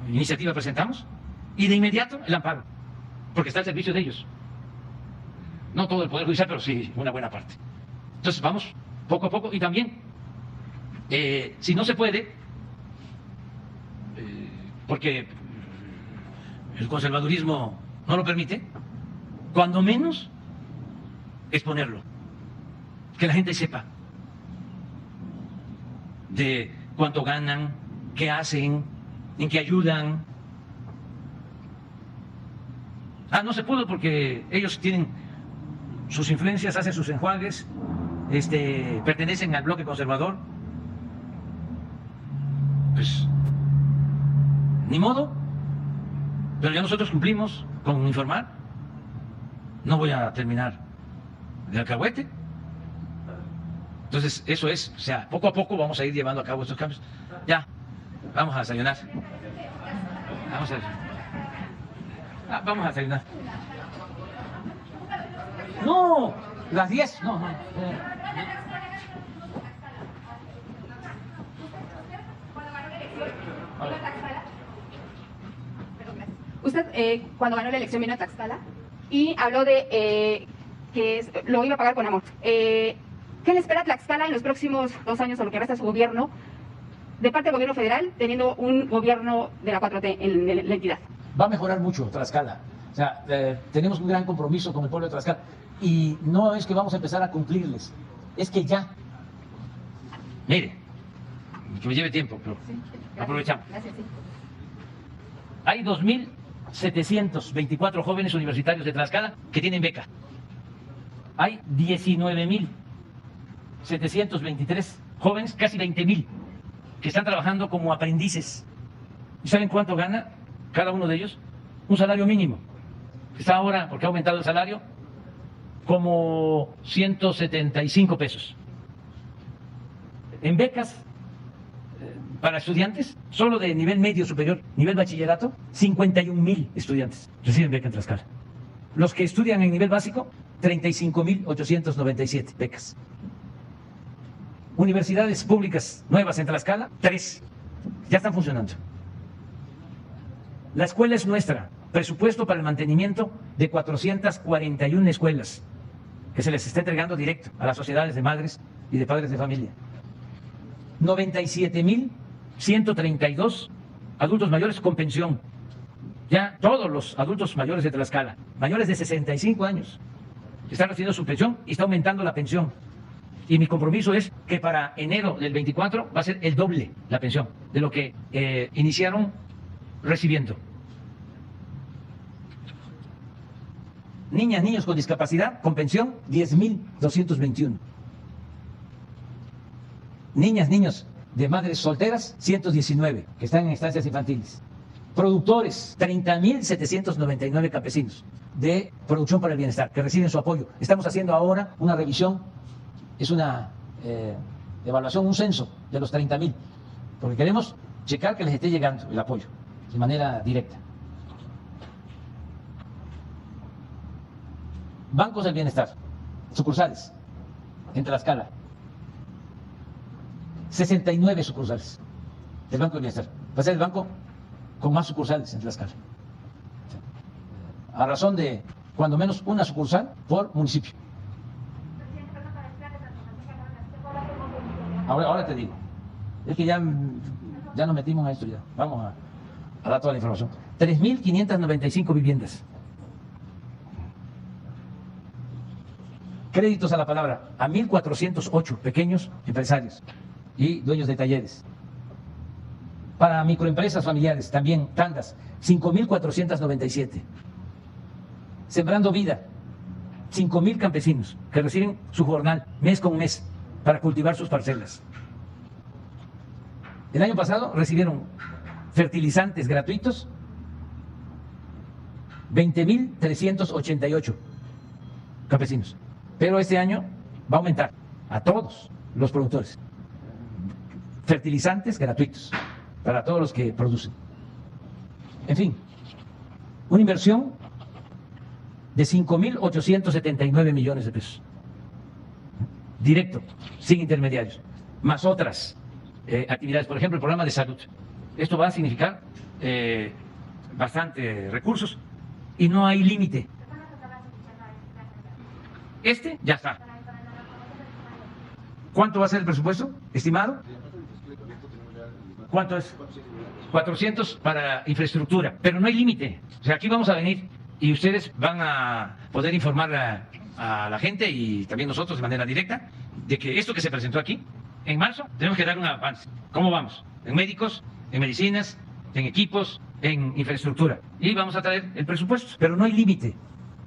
iniciativa presentamos y de inmediato el amparo, porque está al servicio de ellos. No todo el Poder Judicial, pero sí una buena parte. Entonces vamos poco a poco y también, si no se puede, porque el conservadurismo no lo permite, cuando menos exponerlo, que la gente sepa de cuánto ganan, qué hacen, en qué ayudan. No se pudo porque ellos tienen sus influencias, hacen sus enjuagues, pertenecen al bloque conservador. Pues ni modo, pero ya nosotros cumplimos con informar. no voy a terminar de alcahuete. Entonces, eso es, o sea, poco a poco vamos a ir llevando a cabo estos cambios. Ya, vamos a desayunar. Vamos a desayunar. No, las 10, no. Usted, cuando ganó la elección, vino a Tlaxcala y habló de que lo iba a pagar con amor. ¿Qué le espera a Tlaxcala en los próximos 2 años o lo que resta de su gobierno, de parte del gobierno federal, teniendo un gobierno de la 4T en la entidad? Va a mejorar mucho Tlaxcala. O sea, tenemos un gran compromiso con el pueblo de Tlaxcala. Y no es que vamos a empezar a cumplirles, es que ya. Mire, que me lleve tiempo, pero sí, aprovechamos. Gracias, sí. Hay 2.724 jóvenes universitarios de Tlaxcala que tienen beca. Hay 19.723 jóvenes, casi 20.000, que están trabajando como aprendices. ¿Y saben cuánto gana cada uno de ellos? Un salario mínimo. Está ahora, porque ha aumentado el salario, como 175 pesos. En becas para estudiantes, solo de nivel medio superior, nivel bachillerato, 51.000 estudiantes reciben beca en Tlaxcala. Los que estudian en nivel básico, 35.897 becas. Universidades públicas nuevas en Tlaxcala, 3. Ya están funcionando. La escuela es nuestra. Presupuesto para el mantenimiento de 441 escuelas que se les está entregando directo a las sociedades de madres y de padres de familia. 97.132 adultos mayores con pensión. Ya todos los adultos mayores de Tlaxcala, mayores de 65 años, están recibiendo su pensión y está aumentando la pensión. Y mi compromiso es que para enero del 24 va a ser el doble la pensión de lo que iniciaron recibiendo. Niñas, niños con discapacidad, con pensión, 10.221. Niñas, niños de madres solteras, 119, que están en estancias infantiles. Productores, 30.799 campesinos de producción para el bienestar, que reciben su apoyo. Estamos haciendo ahora una revisión, es una evaluación, un censo de los 30.000, porque queremos checar que les esté llegando el apoyo de manera directa. Bancos del bienestar, sucursales, en Tlaxcala. 69 sucursales del Banco del Bienestar. Va a ser el banco con más sucursales en Tlaxcala. A razón de cuando menos una sucursal por municipio. Ahora te digo. Es que ya nos metimos a esto ya. Vamos a dar toda la información. 3.595 viviendas. Créditos a la palabra a 1.408 pequeños empresarios y dueños de talleres. Para microempresas familiares, también tandas, 5.497. Sembrando Vida, 5.000 campesinos que reciben su jornal mes con mes para cultivar sus parcelas. El año pasado recibieron fertilizantes gratuitos, 20.388 campesinos. Pero este año va a aumentar a todos los productores. Fertilizantes gratuitos para todos los que producen. En fin, una inversión de 5.879 millones de pesos. Directo, sin intermediarios. Más otras actividades, por ejemplo, el programa de salud. Esto va a significar bastante recursos y no hay límite. Este ya está. ¿Cuánto va a ser el presupuesto estimado? ¿Cuánto es? 400 para infraestructura, pero no hay límite. O sea, aquí vamos a venir y ustedes van a poder informar a la gente y también nosotros de manera directa de que esto que se presentó aquí, en marzo, tenemos que dar un avance. ¿Cómo vamos? En médicos, en medicinas, en equipos, en infraestructura. Y vamos a traer el presupuesto, pero no hay límite.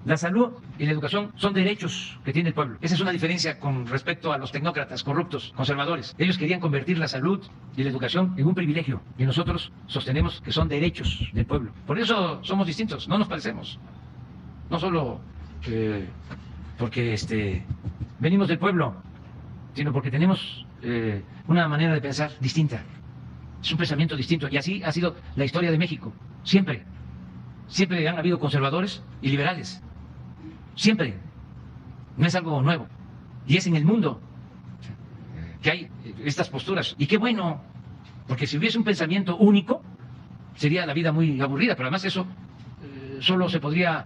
La salud y la educación son derechos que tiene el pueblo. Esa es una diferencia con respecto a los tecnócratas corruptos, conservadores. Ellos querían convertir la salud y la educación en un privilegio y nosotros sostenemos que son derechos del pueblo. Por eso somos distintos, no nos parecemos. No solo porque venimos del pueblo, sino porque tenemos una manera de pensar distinta. Es un pensamiento distinto y así ha sido la historia de México. Siempre. Siempre han habido conservadores y liberales. Siempre. No es algo nuevo. Y es en el mundo que hay estas posturas. Y qué bueno, porque si hubiese un pensamiento único, sería la vida muy aburrida. Pero además eso solo se podría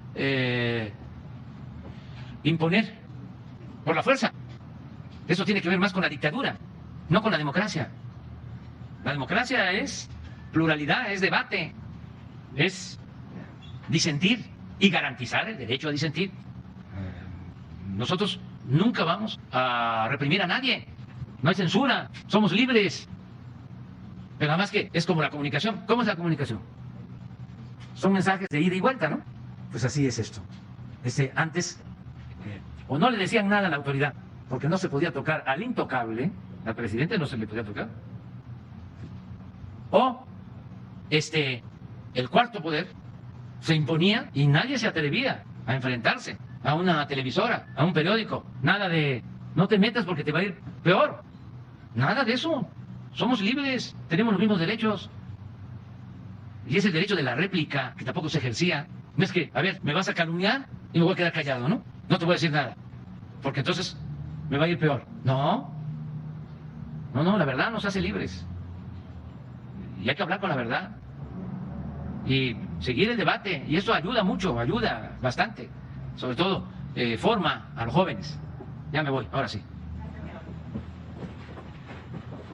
imponer por la fuerza. Eso tiene que ver más con la dictadura, no con la democracia. La democracia es pluralidad, es debate, es disentir y garantizar el derecho a disentir. Nosotros nunca vamos a reprimir a nadie. No hay censura, somos libres. Pero además que es como la comunicación. ¿Cómo es la comunicación? Son mensajes de ida y vuelta, ¿no? Pues así es esto. Antes, o no le decían nada a la autoridad, porque no se podía tocar al intocable, al presidente no se le podía tocar. O el cuarto poder se imponía y nadie se atrevía a enfrentarse a una televisora, a un periódico. Nada de, no te metas porque te va a ir peor. Nada de eso. Somos libres, tenemos los mismos derechos. Y es el derecho de la réplica, que tampoco se ejercía. No es que, a ver, me vas a calumniar y me voy a quedar callado, ¿no? No te voy a decir nada, porque entonces me va a ir peor. No, la verdad nos hace libres. Y hay que hablar con la verdad. Y seguir el debate. Y eso ayuda mucho, ayuda bastante. Sobre todo, forma a los jóvenes. Ya me voy, ahora sí.